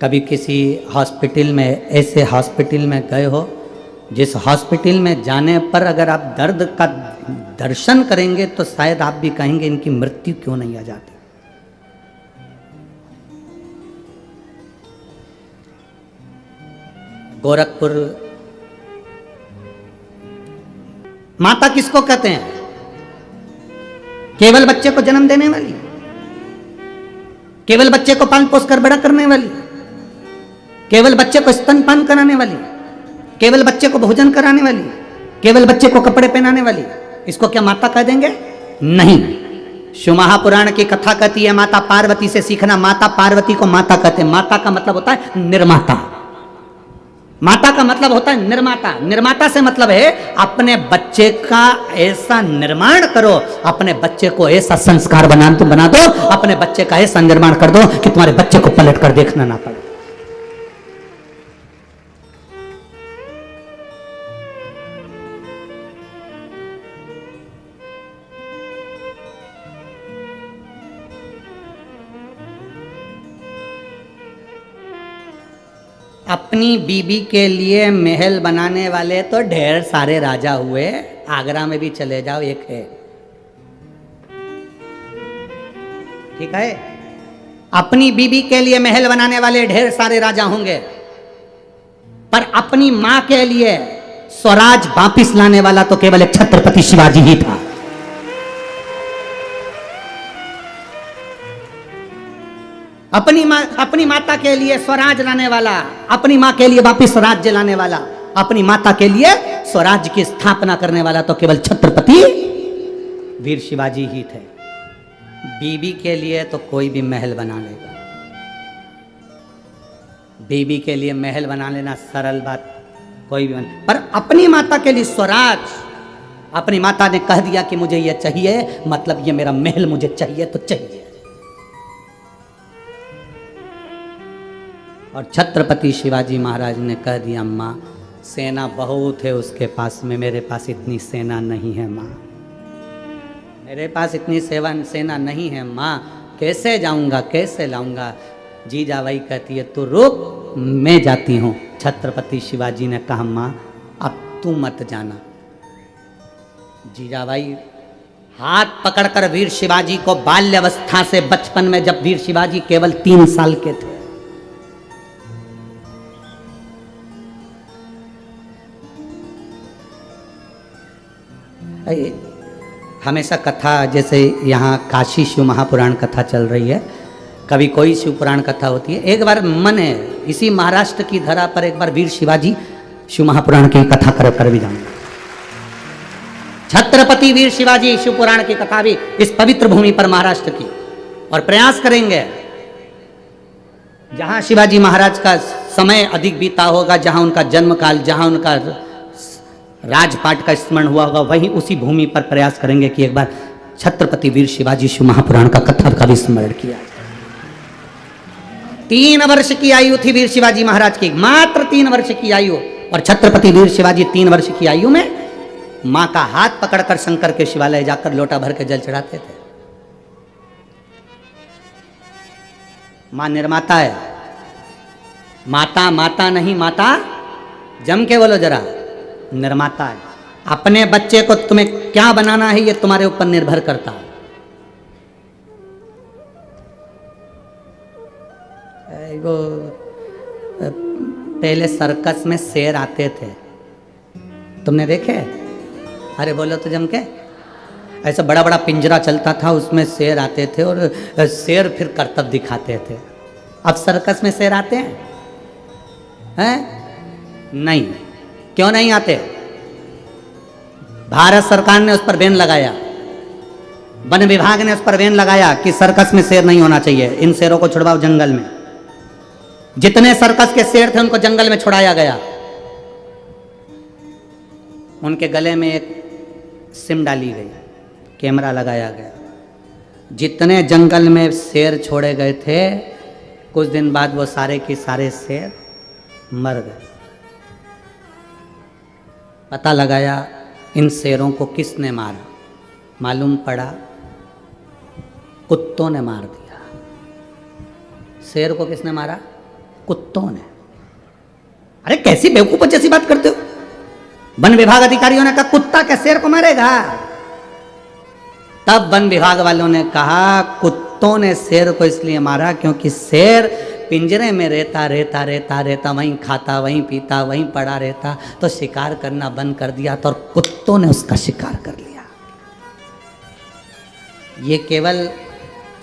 कभी किसी हॉस्पिटल में, ऐसे हॉस्पिटल में गए हो जिस हॉस्पिटल में जाने पर अगर आप दर्द का दर्शन करेंगे तो शायद आप भी कहेंगे इनकी मृत्यु क्यों नहीं आ जाती। गोरखपुर माता किसको कहते हैं? केवल बच्चे को जन्म देने वाली, केवल बच्चे को पाल पोस कर बड़ा करने वाली, केवल बच्चे को स्तनपान कराने वाली, केवल बच्चे को भोजन कराने वाली, केवल बच्चे को कपड़े पहनाने वाली, इसको क्या माता कह देंगे? नहीं। शिव महापुराण की कथा कहती है माता पार्वती से सीखना। माता पार्वती को माता कहते हैं। माता का मतलब होता है निर्माता। माता का मतलब होता है निर्माता। निर्माता से मतलब है अपने बच्चे का ऐसा निर्माण करो, अपने बच्चे को ऐसा संस्कार बना दो, अपने बच्चे का ऐसा निर्माण कर दो कि तुम्हारे बच्चे को पलट कर देखना ना पड़े। अपनी बीबी के लिए महल बनाने वाले तो ढेर सारे राजा हुए। आगरा में भी चले जाओ, एक है, ठीक है। अपनी बीबी के लिए महल बनाने वाले ढेर सारे राजा होंगे, पर अपनी मां के लिए स्वराज वापिस लाने वाला तो केवल एक छत्रपति शिवाजी ही था। अपनी माता के लिए स्वराज लाने वाला, अपनी मां के लिए वापिस स्वराज्य लाने वाला, अपनी माता के लिए स्वराज्य की स्थापना करने वाला तो केवल छत्रपति वीर शिवाजी ही थे। बीबी के लिए तो कोई भी महल बना लेगा। बीबी के लिए महल बना लेना सरल बात, कोई भी पर अपनी माता के लिए स्वराज, अपनी माता ने कह दिया कि मुझे ये चाहिए, मतलब ये मेरा महल मुझे चाहिए तो चाहिए। और छत्रपति शिवाजी महाराज ने कह दिया माँ सेना बहुत है उसके पास में, मेरे पास इतनी सेना नहीं है माँ, मेरे पास इतनी सेना नहीं है माँ, कैसे जाऊंगा, कैसे लाऊंगा। जीजाबाई कहती है तू रुक, मैं जाती हूँ। छत्रपति शिवाजी ने कहा माँ अब तू मत जाना। जीजाबाई हाथ पकड़कर वीर शिवाजी को बाल्यावस्था से, बचपन में जब वीर शिवाजी केवल 3 साल के थे, हमेशा कथा, जैसे यहाँ काशी शिव महापुराण कथा चल रही है, कभी कोई शिव पुराण कथा होती है। एक बार मन है इसी महाराष्ट्र की धरा पर एक बार वीर शिवाजी शिव महापुराण की कथा कर भी जाऊंगा। छत्रपति वीर शिवाजी शिव पुराण की कथा भी इस पवित्र भूमि पर महाराष्ट्र की, और प्रयास करेंगे जहां शिवाजी महाराज का समय अधिक बीता होगा, जहां उनका जन्म काल, जहां उनका राजपाट का स्मरण हुआ होगा, वहीं उसी भूमि पर प्रयास करेंगे कि एक बार छत्रपति वीर शिवाजी शिव महापुराण का कथा का भी स्मरण किया। 3 वर्ष की आयु थी वीर शिवाजी महाराज की, मात्र 3 वर्ष की आयु, और छत्रपति वीर शिवाजी 3 वर्ष की आयु में मां का हाथ पकड़कर शंकर के शिवालय जाकर लोटा भर के जल चढ़ाते थे। माँ निर्माता है। माता माता नहीं, माता जम के बोलो जरा, निर्माता है। अपने बच्चे को तुम्हें क्या बनाना है ये तुम्हारे ऊपर निर्भर करता है। वो पहले सर्कस में शेर आते थे, तुमने देखे? अरे बोलो तो जम के। ऐसा बड़ा बड़ा पिंजरा चलता था, उसमें शेर आते थे और शेर फिर करतब दिखाते थे। अब सर्कस में शेर आते हैं? नहीं। क्यों नहीं आते? भारत सरकार ने उस पर बैन लगाया, वन विभाग ने उस पर बैन लगाया कि सर्कस में शेर नहीं होना चाहिए, इन शेरों को छुड़वाओ जंगल में। जितने सर्कस के शेर थे उनको जंगल में छुड़ाया गया। उनके गले में एक सिम डाली गई, कैमरा लगाया गया। जितने जंगल में शेर छोड़े गए थे, कुछ दिन बाद वो सारे के सारे शेर मर गए। पता लगाया इन शेरों को किसने मारा, मालूम पड़ा कुत्तों ने मार दिया। शेर को किसने मारा? कुत्तों ने। अरे कैसी बेवकूफ जैसी बात करते हो। वन विभाग अधिकारियों ने कहा कुत्ता क्या शेर को मारेगा? तब वन विभाग वालों ने कहा कुत्तों ने शेर को इसलिए मारा क्योंकि शेर पिंजरे में रहता रहता रहता रहता, वहीं खाता, वहीं पीता, वहीं पड़ा रहता, तो शिकार करना बंद कर दिया तो, और कुत्तों ने उसका शिकार कर लिया। ये केवल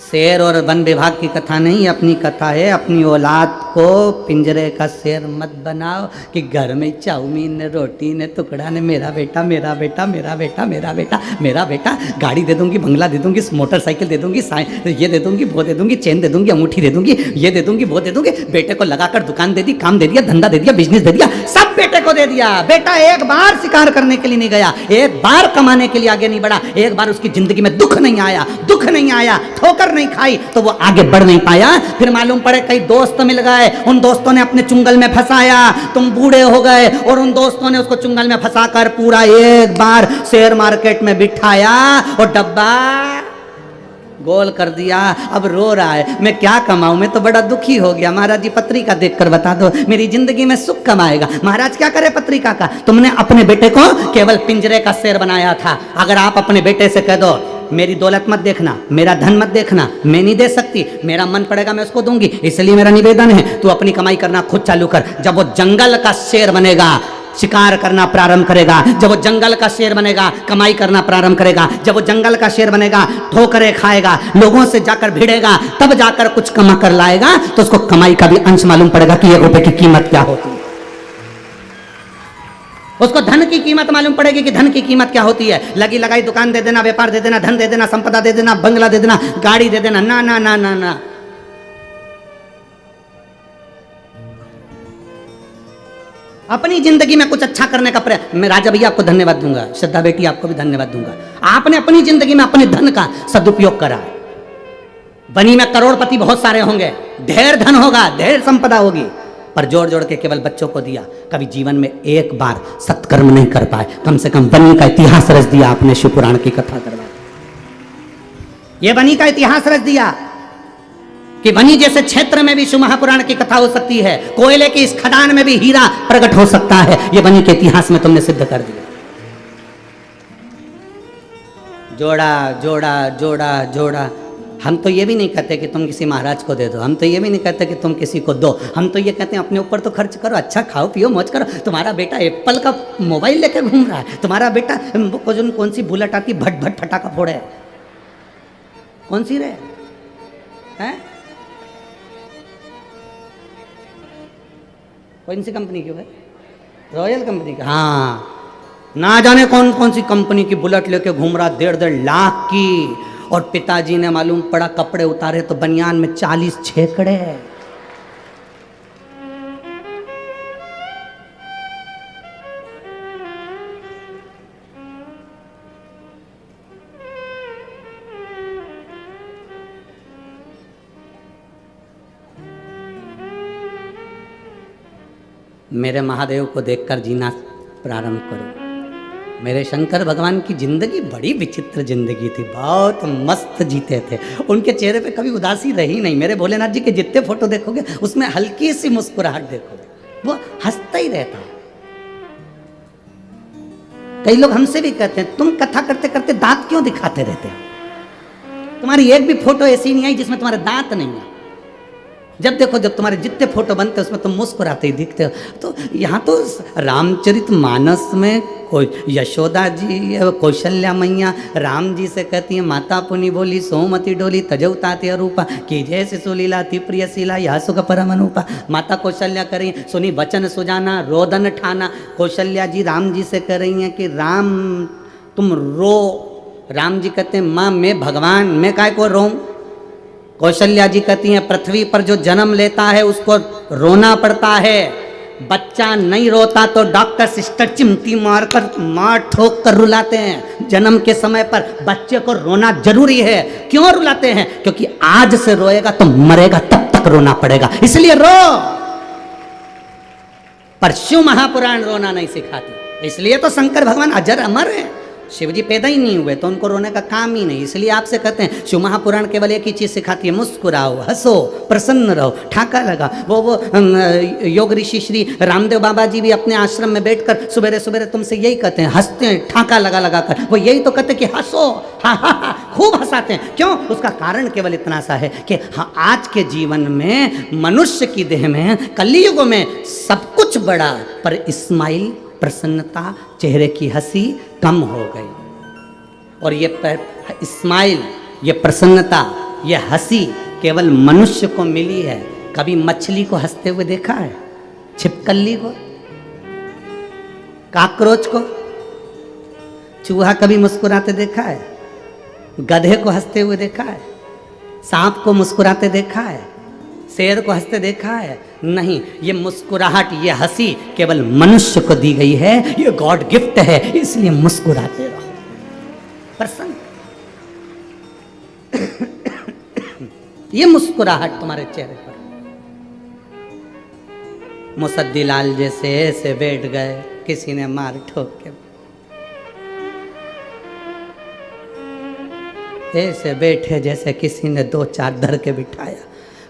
शेर और वन विभाग की कथा नहीं, अपनी कथा है। अपनी औलाद को पिंजरे का शेर मत बनाओ कि घर में चाउमीन ने, रोटी ने, टुकड़ा ने, मेरा बेटा मेरा बेटा मेरा बेटा मेरा बेटा मेरा बेटा, गाड़ी दे दूंगी, बंगला दे दूंगी, मोटरसाइकिल दे दूंगी, ये दे दूंगी, वो दे दूंगी, चेन दे दूंगी, अंगूठी दे दूंगी, ये दे दूंगी, वो दे दूंगी। बेटे को लगाकर दुकान दे दी, काम दे दिया, धंधा दे दिया, बिजनेस दे दिया, सब बेटे को दे दिया। बेटा एक बार शिकार करने के लिए नहीं गया, एक बार कमाने के लिए आगे नहीं बढ़ा, एक बार उसकी जिंदगी में दुख नहीं आया, दुख नहीं आया, ठोकर नहीं खाई, तो वो आगे बढ़ नहीं पाया। फिर मालूम पड़े कई दोस्त मिल गए, उन दोस्तों ने अपने चुंगल में फंसाया, तुम बूढ़े हो गए, और उन दोस्तों ने उसको चुंगल में फंसाकर पूरा एक बार शेयर मार्केट में बिठाया और डब्बा गोल कर दिया। अब रो रहा है, मैं क्या कमाऊं, मैं तो बड़ा दुखी हो गया। महाराज जी पत्रिका देखकर बता दो, मेरी जिंदगी में सुख कमाएगा। महाराज क्या करे पत्रिका का? तुमने अपने बेटे को केवल पिंजरे का शेर बनाया था। अगर आप अपने बेटे से कह दो मेरी दौलत मत देखना, मेरा धन मत देखना, मैं नहीं दे सकती, मेरा मन पड़ेगा मैं उसको दूंगी, इसलिए मेरा निवेदन है तू अपनी कमाई करना खुद चालू कर। जब वो जंगल का शेर बनेगा, शिकार करना प्रारंभ करेगा, जब वो जंगल का शेर बनेगा, कमाई करना प्रारंभ करेगा, जब वो जंगल का शेर बनेगा, ठोकरें खाएगा, लोगों से जाकर भिड़ेगा, तब जाकर कुछ कमा कर लाएगा, तो उसको कमाई का भी अंश मालूम पड़ेगा कि 1 रुपए की कीमत क्या होती है। उसको धन की कीमत मालूम पड़ेगी कि धन की कीमत क्या होती है। लगी लगाई दुकान दे देना, व्यापार दे देना, धन दे देना, संपदा दे देना, बंगला दे देना, गाड़ी दे देना, ना ना ना ना ना। अपनी जिंदगी में कुछ अच्छा करने का प्रयास। मैं राजा भैया आपको धन्यवाद दूंगा, श्रद्धा बेटी आपको भी धन्यवाद दूंगा। आपने अपनी जिंदगी में अपने धन का सदुपयोग करा। बनी में करोड़पति बहुत सारे होंगे, ढेर धन होगा, ढेर संपदा होगी, पर जोड़ जोड़ के केवल बच्चों को दिया। कभी जीवन में एक बार सत्कर्म नहीं कर पाए। कम से कम बनी का इतिहास रच दिया आपने, शिव पुराण की कथा करवा। ये बनी का इतिहास रच दिया कि बनी जैसे क्षेत्र में भी शिव महापुराण की कथा हो सकती है, कोयले की इस खदान में भी हीरा प्रकट हो सकता है। ये बनी के इतिहास में तुमने सिद्ध कर दिया। जोड़ा जोड़ा जोड़ा जोड़ा। हम तो ये भी नहीं कहते कि तुम किसी महाराज को दे दो, हम तो ये भी नहीं कहते कि तुम किसी को दो, हम तो ये कहते हैं अपने ऊपर तो खर्च करो, अच्छा खाओ पियो मौज करो। तुम्हारा बेटा एप्पल का मोबाइल लेकर घूम रहा है, तुम्हारा बेटा कौन सी बुलेट आती भट भट फटाका फोड़े, कौन सी रे हैं, कौन सी कंपनी की है? रॉयल कंपनी का। हाँ, ना जाने कौन कौन सी कंपनी की बुलेट लेके घूम रहा, 1.5 लाख की। और पिताजी ने मालूम पड़ा कपड़े उतारे तो बनियान में 40 छेकड़े। मेरे महादेव को देखकर जीना प्रारंभ करो। मेरे शंकर भगवान की जिंदगी बड़ी विचित्र जिंदगी थी, बहुत मस्त जीते थे। उनके चेहरे पे कभी उदासी रही नहीं। मेरे भोलेनाथ जी के जितने फोटो देखोगे उसमें हल्की सी मुस्कुराहट देखोगे, वो हंसता ही रहता है। कई लोग हमसे भी कहते हैं तुम कथा करते करते दांत क्यों दिखाते रहते हो, तुम्हारी एक भी फोटो ऐसी नहीं आई जिसमें तुम्हारे दांत नहीं है। जब देखो, जब तुम्हारे जितने फोटो बनते हैं उसमें तुम मुस्कुराते ही दिखते हो। तो यहाँ तो रामचरितमानस में कोई यशोदा जी, कौशल्या मैया राम जी से कहती हैं, माता पुनि बोली सोमति डोली तजौताते अरूपा की जय शिशुलीला ति प्रियशीला यह सुख परम अनुपा। माता कौशल्या कह रही हैं, सुनी वचन सुजाना रोदन ठाना। कौशल्या जी राम जी से कह रही हैं कि राम तुम रो। राम जी कहते हैं माँ मैं भगवान, मैं काय को रोऊं। कौशल्या जी कहती हैं पृथ्वी पर जो जन्म लेता है उसको रोना पड़ता है, बच्चा नहीं रोता तो डॉक्टर सिस्टर चिमटी मार ठोक कर रुलाते हैं। जन्म के समय पर बच्चे को रोना जरूरी है। क्यों रुलाते हैं? क्योंकि आज से रोएगा तो मरेगा तब तक रोना पड़ेगा, इसलिए रो। पर शिव महापुराण रोना नहीं सिखाती, इसलिए तो शंकर भगवान अजर अमर हैं। शिव जी पैदा ही नहीं हुए तो उनको रोने का काम ही नहीं। इसलिए आपसे कहते हैं शिव महापुराण केवल एक ही चीज़ सिखाती है, मुस्कुराओ, हंसो, प्रसन्न रहो, ठाका लगा। वो योग ऋषि श्री रामदेव बाबा जी भी अपने आश्रम में बैठकर सुबह सुबह तुमसे यही कहते हैं, हंसते हैं ठाका लगा लगा कर। वो यही तो कहते हैं कि हंसो, हा हा हा, खूब हंसाते हैं। क्यों? उसका कारण केवल इतना सा है कि हाँ, आज के जीवन में मनुष्य की देह में कलयुग में सब कुछ बढ़ा पर स्माइल, प्रसन्नता, चेहरे की हंसी कम हो गई। और ये स्माइल, ये प्रसन्नता, ये हंसी केवल मनुष्य को मिली है। कभी मछली को हंसते हुए देखा है? छिपकली को, काकरोच को, चूहा कभी मुस्कुराते देखा है? गधे को हंसते हुए देखा है? सांप को मुस्कुराते देखा है? शेर को हंसते देखा है? नहीं। ये मुस्कुराहट, ये हंसी केवल मनुष्य को दी गई है, ये गॉड गिफ्ट है, इसलिए मुस्कुराते रहो, प्रसन्न। ये मुस्कुराहट तुम्हारे चेहरे पर। मुसद्दीलाल जैसे ऐसे बैठ गए, किसी ने मार ठोक के ऐसे बैठे जैसे किसी ने दो चार धर के बिठाया।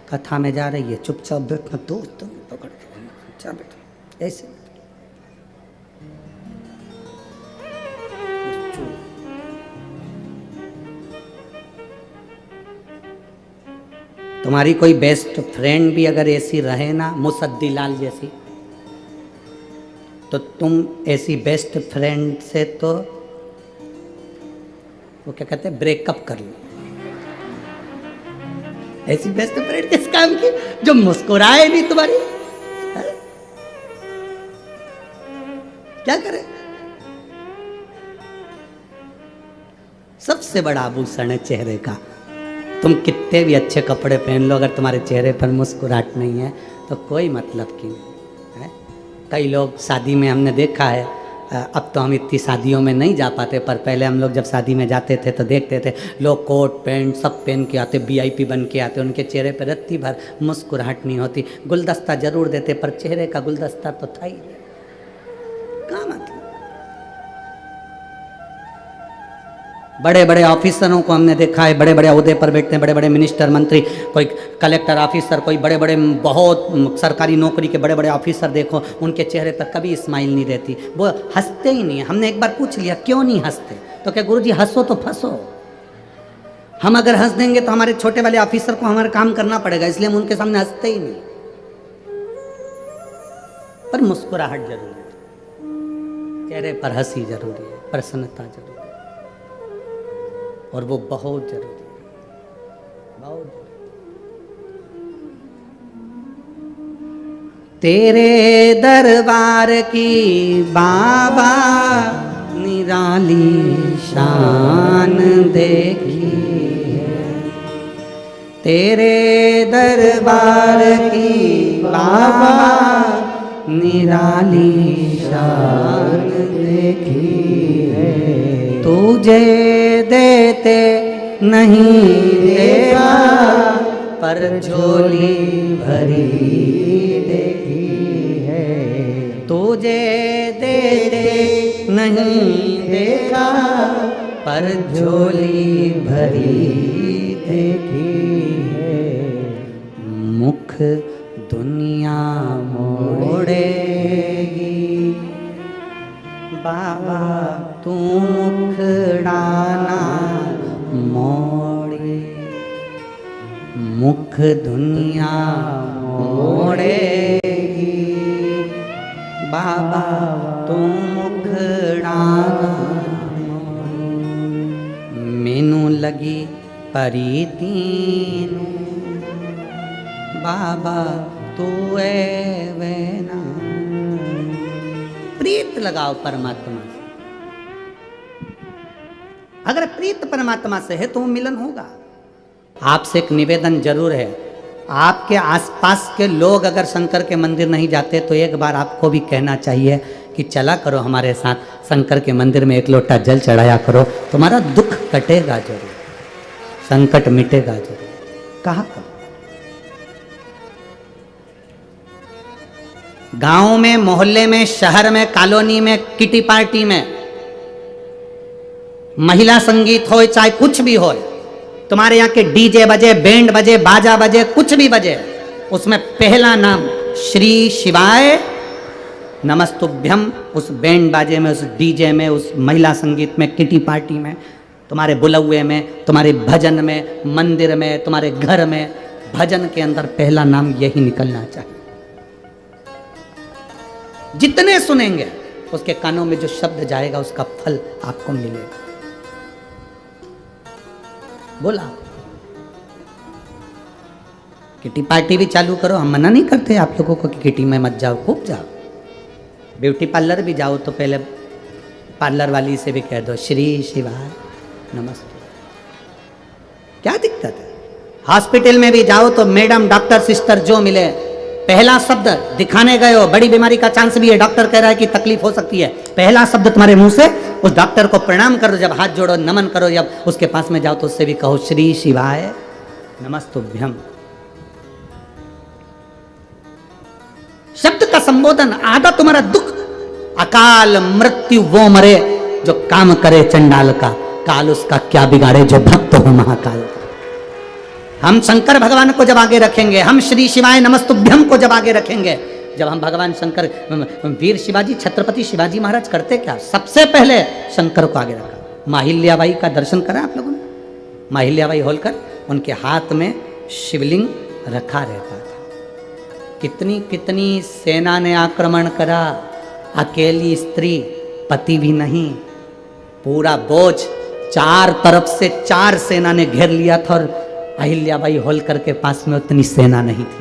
कथा में जा रही है, चुपचाप बैठना, दोस्त पकड़ के चुपचाप बैठो, ऐसे तुम्हारी कोई बेस्ट फ्रेंड भी अगर ऐसी रहे ना, मुसद्दीलाल जैसी, तो तुम ऐसी बेस्ट फ्रेंड से तो वो क्या कहते हैं, ब्रेकअप कर लो। ऐसी बेस्ट फ्रेंड किस काम की जो मुस्कुराए नहीं तुम्हारी, है? क्या करे? सबसे बड़ा आभूषण है चेहरे का। तुम कितने भी अच्छे कपड़े पहन लो, अगर तुम्हारे चेहरे पर मुस्कुराहट नहीं है तो कोई मतलब की नहीं है। कई लोग शादी में हमने देखा है, अब तो हम इतनी शादियों में नहीं जा पाते, पर पहले हम लोग जब शादी में जाते थे तो देखते थे लोग कोट पैंट सब पहन के आते, VIP बन के आते, उनके चेहरे पर रत्ती भर मुस्कुराहट नहीं होती। गुलदस्ता जरूर देते पर चेहरे का गुलदस्ता तो था ही नहीं। क्या मतलब? बड़े बड़े ऑफिसरों को हमने देखा है, बड़े बड़े ओहदे पर बैठते हैं, बड़े बड़े मिनिस्टर, मंत्री, कोई कलेक्टर ऑफिसर, कोई बड़े बड़े बहुत सरकारी नौकरी के बड़े बड़े ऑफिसर देखो, उनके चेहरे पर कभी स्माइल नहीं रहती, वो हंसते ही नहीं है। हमने एक बार पूछ लिया क्यों नहीं हंसते, तो क्या गुरुजी हंसो तो फंसो। हम अगर हंस देंगे तो हमारे छोटे वाले ऑफिसर को हमारा काम करना पड़ेगा, इसलिए हम उनके सामने हंसते ही नहीं। पर मुस्कुराहट जरूरी है, चेहरे पर हंसी जरूरी है, प्रसन्नता जरूरी है, और वो बहुत जरूरी है, बहुत जरूरी। तेरे दरबार की बाबा निराली शान देखी है, तेरे दरबार की बाबा निराली शान देखी है। तुझे देते नहीं देवा पर झोली भरी देखी है, तुझे देते नहीं देखा, पर झोली भरी देखी है। मुख दुनिया मोड़ेगी, बाबा तू मुखड़ाना मोड़े। मुख दुनिया मोड़ेगी, बाबा तू मुखड़ाना मोड़े। मैनू लगी परीतीनू, बाबा तू है वैना। प्रीत लगाओ परमात्मा से। अगर प्रीत परमात्मा से है तो वो मिलन होगा। आपसे एक निवेदन जरूर है, आपके आसपास के लोग अगर शंकर के मंदिर नहीं जाते तो एक बार आपको भी कहना चाहिए कि चला करो हमारे साथ शंकर के मंदिर में, एक लोटा जल चढ़ाया करो, तुम्हारा दुख कटेगा जरूर, संकट मिटेगा जरूर। कहा करो। गांव में, मोहल्ले में, शहर में, कॉलोनी में, किटी पार्टी में, महिला संगीत हो चाहे कुछ भी हो, तुम्हारे यहाँ के डीजे बजे, बैंड बजे, बाजा बजे, कुछ भी बजे, उसमें पहला नाम श्री शिवाय नमस्तुभ्यम। उस बैंड बाजे में, उस डीजे में, उस महिला संगीत में, किटी पार्टी में, तुम्हारे बुलौए में, तुम्हारे भजन में, मंदिर में, तुम्हारे घर में, भजन के अंदर पहला नाम यही निकलना चाहिए। जितने सुनेंगे उसके कानों में जो शब्द जाएगा उसका फल आपको मिलेगा। बोला किटी पार्टी भी चालू करो, हम मना नहीं करते आप लोगों को कि किटी में मत जाओ, खूब जाओ। ब्यूटी पार्लर भी जाओ तो पहले पार्लर वाली से भी कह दो श्री शिवाय नमस्ते, क्या दिक्कत है। हॉस्पिटल में भी जाओ तो मैडम, डॉक्टर, सिस्टर जो मिले, पहला शब्द दिखाने गए हो, बड़ी बीमारी का चांस भी है, डॉक्टर कह रहा है कि तकलीफ हो सकती है, पहला शब्द तुम्हारे मुंह से उस डॉक्टर को प्रणाम करो, जब हाथ जोड़ो नमन करो, जब उसके पास में जाओ तो उससे भी कहो श्री शिवाय नमस्तुभ्यम। शब्द का संबोधन, आधा तुम्हारा दुख, अकाल मृत्यु वो मरे जो काम करे चंडाल का, काल उसका क्या बिगाड़े जो भक्त हो महाकाल का। हम शंकर भगवान को जब आगे रखेंगे, हम श्री शिवाय नमस्तुभ्यम को जब आगे रखेंगे, जब हम भगवान शंकर, वीर शिवाजी, छत्रपति शिवाजी महाराज करते क्या, सबसे पहले शंकर को आगे रखा। माहिल्याबाई का दर्शन करा आप लोगों ने, माहिल्याबाई होलकर, उनके हाथ में शिवलिंग रखा रहता था। कितनी कितनी सेना ने आक्रमण करा, अकेली स्त्री, पति भी नहीं, पूरा बोझ चार तरफ से 4 सेना ने घेर लिया था और अहिल्याबाई होलकर के पास में उतनी सेना नहीं थी।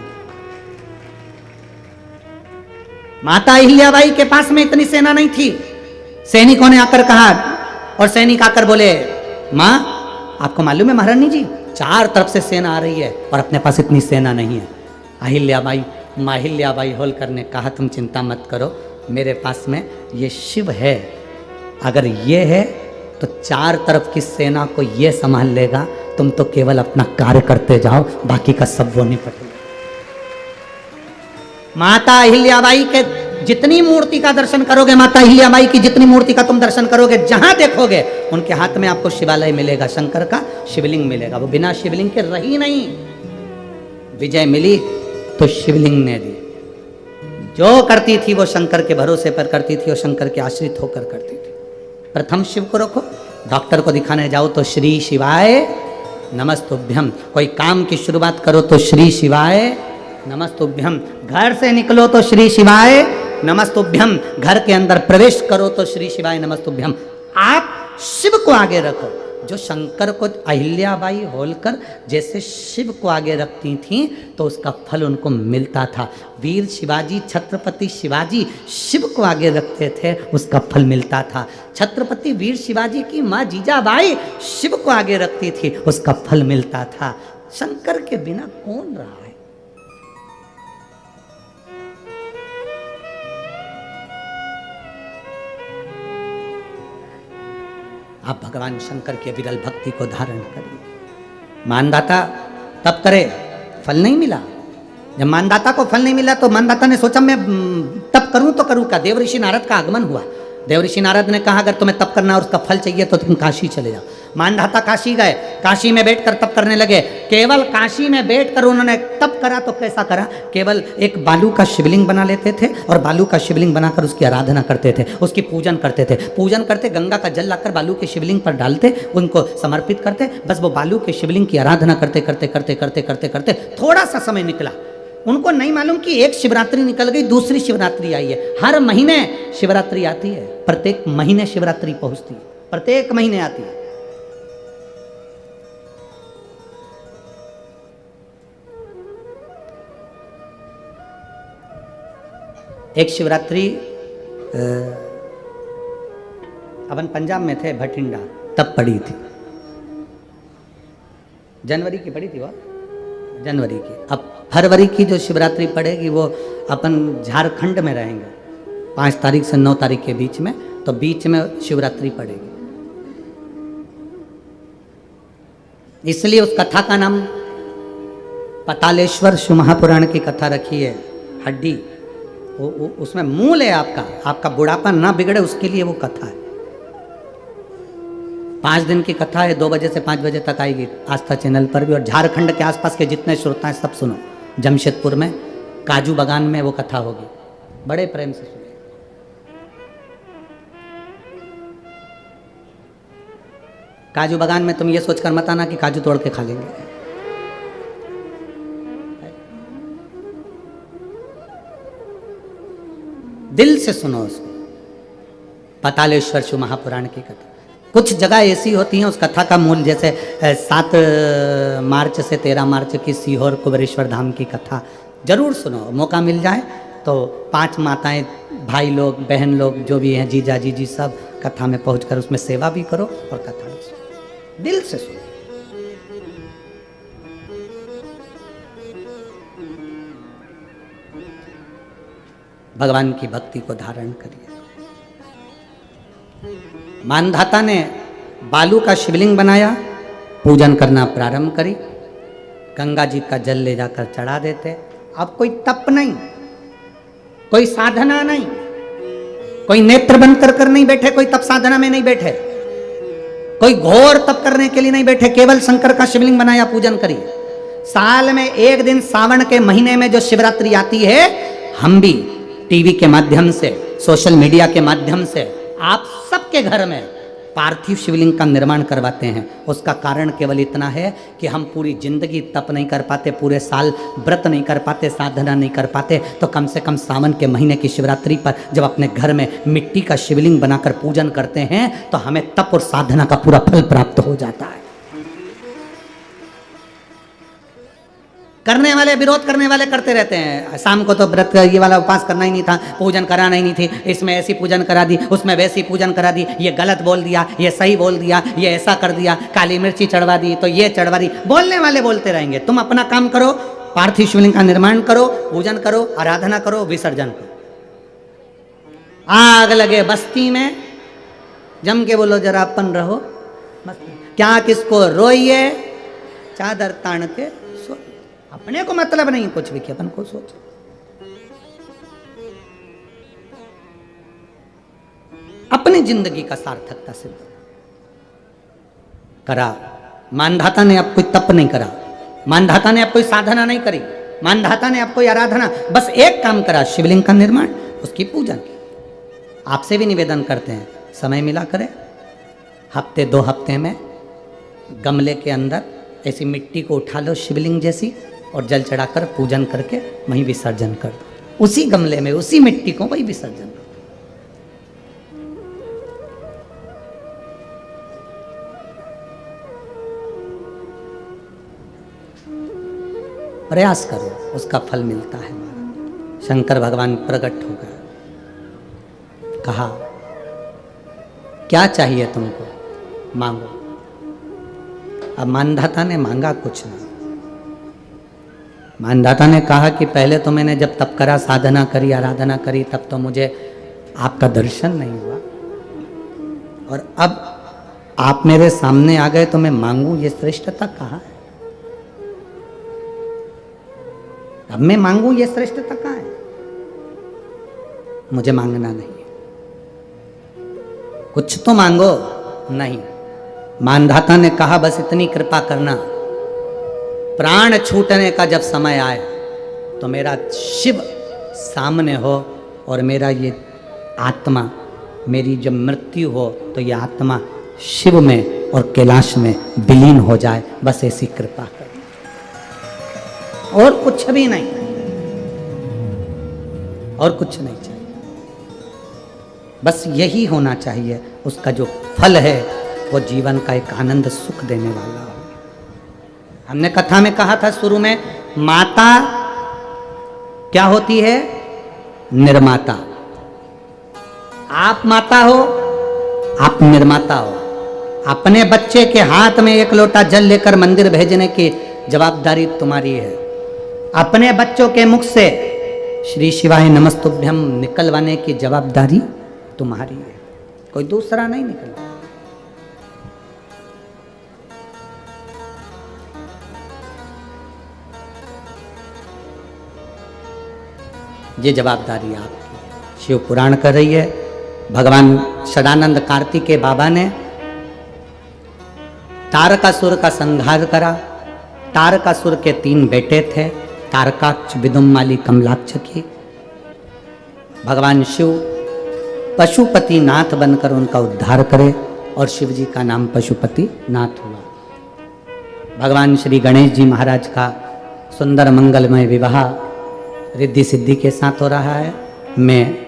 माता अहिल्याबाई के पास में इतनी सेना नहीं थी। सैनिकों ने आकर कहा, और सैनिक आकर बोले, मां आपको मालूम है महारानी जी, 4 तरफ से सेना आ रही है और अपने पास इतनी सेना नहीं है। अहिल्याबाई, माहिल्याबाई होलकर ने कहा, तुम चिंता मत करो, मेरे पास में ये शिव है, अगर ये है तो 4 तरफ की सेना को ये संभाल लेगा, तुम तो केवल अपना कार्य करते जाओ, बाकी का सब वो निपटेगा। माता अहिल्याबाई के जितनी मूर्ति का दर्शन करोगे, माता अहिल्याबाई की जितनी मूर्ति का तुम दर्शन करोगे, जहां देखोगे उनके हाथ में आपको शिवालय मिलेगा, शंकर का शिवलिंग मिलेगा। वो बिना शिवलिंग के रही नहीं। विजय मिली तो शिवलिंग ने दी। जो करती थी वो शंकर के भरोसे पर करती थी और शंकर के आश्रित होकर करती थी। प्रथम शिव को रखो, डॉक्टर को दिखाने जाओ तो श्री शिवाय नमस्तुभ्यम, कोई काम की शुरुआत करो तो श्री शिवाय नमस्तुभ्यम, घर से निकलो तो श्री शिवाय नमस्तुभ्यम, घर के अंदर प्रवेश करो तो श्री शिवाय नमस्तुभ्यम। आप शिव को आगे रखो। जो शंकर को अहिल्याबाई होलकर जैसे शिव को आगे रखती थीं तो उसका फल उनको मिलता था। वीर शिवाजी, छत्रपति शिवाजी शिव को आगे रखते थे, उसका फल मिलता था। छत्रपति वीर शिवाजी की माँ जीजाबाई शिव को आगे रखती थी, उसका फल मिलता था। शंकर के बिना कौन रहा है? आप भगवान शंकर के विरल भक्ति को धारण करिए। मानदाता तब करे, फल नहीं मिला। जब मानदाता को फल नहीं मिला तो मानदाता ने सोचा मैं तब करूं तो करूं क्या। देव ऋषि नारद का आगमन हुआ। देवऋषि नारद ने कहा अगर तुम्हें तप करना और उसका फल चाहिए तो तुम काशी चले जाओ। मानधाता काशी गए, काशी में बैठकर तप करने लगे। केवल काशी में बैठकर उन्होंने तप करा तो कैसा करा, केवल एक बालू का शिवलिंग बना लेते थे और बालू का शिवलिंग बनाकर उसकी आराधना करते थे, उसकी पूजन करते थे। पूजन करते, गंगा का जल लाकर बालू के शिवलिंग पर डालते, उनको समर्पित करते, बस वो बालू के शिवलिंग की आराधना करते करते करते करते करते करते थोड़ा सा समय निकला। उनको नहीं मालूम कि एक शिवरात्रि निकल गई, दूसरी शिवरात्रि आई है। हर महीने शिवरात्रि आती है, प्रत्येक महीने शिवरात्रि पहुंचती है, प्रत्येक महीने आती है। एक शिवरात्रि अपन पंजाब में थे, भटिंडा, तब पड़ी थी, जनवरी की पड़ी थी, वह जनवरी की। अब फरवरी की जो शिवरात्रि पड़ेगी वो अपन झारखंड में रहेंगे 5 तारीख से 9 तारीख के बीच में, तो बीच में शिवरात्रि पड़ेगी। इसलिए उस कथा का नाम पतालेश्वर शिव महापुराण की कथा रखी है। हड्डी उसमें मूल है आपका, आपका बुढ़ापा ना बिगड़े उसके लिए वो कथा है। 5 दिन की कथा है, 2 बजे से 5 बजे तक आएगी आस्था चैनल पर भी। और झारखंड के आसपास के जितने श्रोता हैं सब सुनो। जमशेदपुर में काजू बागान में वो कथा होगी, बड़े प्रेम से सुनो। काजू बागान में तुम ये सोचकर मत आना कि काजू तोड़ के खा लेंगे। दिल से सुनो उसको, पतालेश्वर शिव महापुराण की कथा। कुछ जगह ऐसी होती हैं उस कथा का मूल, जैसे 7 मार्च से 13 मार्च की सीहोर कुबेरेश्वर धाम की कथा जरूर सुनो, मौका मिल जाए तो 5 माताएं, भाई लोग, बहन लोग जो भी हैं, जीजा जीजी, सब कथा में पहुंचकर उसमें सेवा भी करो और कथा भी सुनो, दिल से सुनो। भगवान की भक्ति को धारण करिए। मानधाता ने बालू का शिवलिंग बनाया, पूजन करना प्रारंभ करी, गंगा जी का जल ले जाकर चढ़ा देते। अब कोई तप नहीं, कोई साधना नहीं, कोई नेत्र बंद कर नहीं बैठे, कोई तप साधना में नहीं बैठे, कोई घोर तप करने के लिए नहीं बैठे, केवल शंकर का शिवलिंग बनाया, पूजन करी। साल में एक दिन सावन के महीने में जो शिवरात्रि आती है, हम भी टीवी के माध्यम से, सोशल मीडिया के माध्यम से आप सबके घर में पार्थिव शिवलिंग का निर्माण करवाते हैं। उसका कारण केवल इतना है कि हम पूरी जिंदगी तप नहीं कर पाते, पूरे साल व्रत नहीं कर पाते, साधना नहीं कर पाते, तो कम से कम सावन के महीने की शिवरात्रि पर जब अपने घर में मिट्टी का शिवलिंग बनाकर पूजन करते हैं तो हमें तप और साधना का पूरा फल प्राप्त हो जाता है। करने वाले, विरोध करने वाले करते रहते हैं, शाम को तो व्रत ये वाला उपवास करना ही नहीं था, पूजन कराना ही नहीं थी, इसमें ऐसी पूजन करा दी, उसमें वैसी पूजन करा दी, ये गलत बोल दिया, ये सही बोल दिया, ये ऐसा कर दिया, काली मिर्ची चढ़वा दी तो ये चढ़वा दी। बोलने वाले बोलते रहेंगे, तुम अपना काम करो, पार्थिव शिवलिंग का निर्माण करो, पूजन करो, आराधना करो, विसर्जन करो। आग लगे बस्ती में, जम के बोलो जरा अपन रहो, क्या किसको रोइए, चादर तान के सो, अपने को मतलब नहीं कुछ भी कि अपन को सोच। अपनी जिंदगी का सार्थकता सिद्ध करा। मानधाता ने अब कोई तप नहीं करा, मानधाता ने अब कोई साधना नहीं करी, मानधाता ने अब कोई आराधना, बस एक काम करा, शिवलिंग का निर्माण, उसकी पूजन। आपसे भी निवेदन करते हैं, समय मिला करें, हफ्ते 2 हफ्ते में गमले के अंदर ऐसी मिट्टी को उठा लो शिवलिंग जैसी और जल चढ़ाकर पूजन करके वहीं विसर्जन कर दो। उसी गमले में उसी मिट्टी को वहीं विसर्जन करो। प्रयास करो, उसका फल मिलता है। शंकर भगवान प्रकट हो गए, कहा क्या चाहिए तुमको, मांगो। अब मानधाता ने मांगा कुछ नहीं। मानधाता ने कहा कि पहले तो मैंने जब तप करा, साधना करी, आराधना करी, तब तो मुझे आपका दर्शन नहीं हुआ, और अब आप मेरे सामने आ गए तो मैं मांगू, ये श्रेष्ठता कहाँ है? अब मैं मांगू, ये श्रेष्ठता कहाँ है? मुझे मांगना नहीं है। कुछ तो मांगो। नहीं, मानधाता ने कहा बस इतनी कृपा करना, प्राण छूटने का जब समय आए तो मेरा शिव सामने हो और मेरा ये आत्मा, मेरी जब मृत्यु हो तो ये आत्मा शिव में और कैलाश में विलीन हो जाए, बस ऐसी कृपा कर, और कुछ भी नहीं, और कुछ नहीं चाहिए। बस यही होना चाहिए। उसका जो फल है वो जीवन का एक आनंद सुख देने वाला हो। हमने कथा में कहा था शुरू में, माता क्या होती है? निर्माता। आप माता हो, आप निर्माता हो। अपने बच्चे के हाथ में एक लोटा जल लेकर मंदिर भेजने की जवाबदारी तुम्हारी है। अपने बच्चों के मुख से श्री शिवाय नमस्तुभ्यम निकलवाने की जवाबदारी तुम्हारी है, कोई दूसरा नहीं निकलवा। ये जवाबदारी आपकी है। शिव पुराण कर रही है। भगवान सदानंद कार्तिकेय बाबा ने तारकासुर का संहार करा। तारकासुर के 3 बेटे थे, तारकाक्ष, विदुम्माली, कमलाक्ष की। भगवान शिव पशुपति नाथ बनकर उनका उद्धार करे और शिव जी का नाम पशुपति नाथ हुआ। भगवान श्री गणेश जी महाराज का सुंदर मंगलमय विवाह रिद्धि सिद्धि के साथ हो रहा है। मैं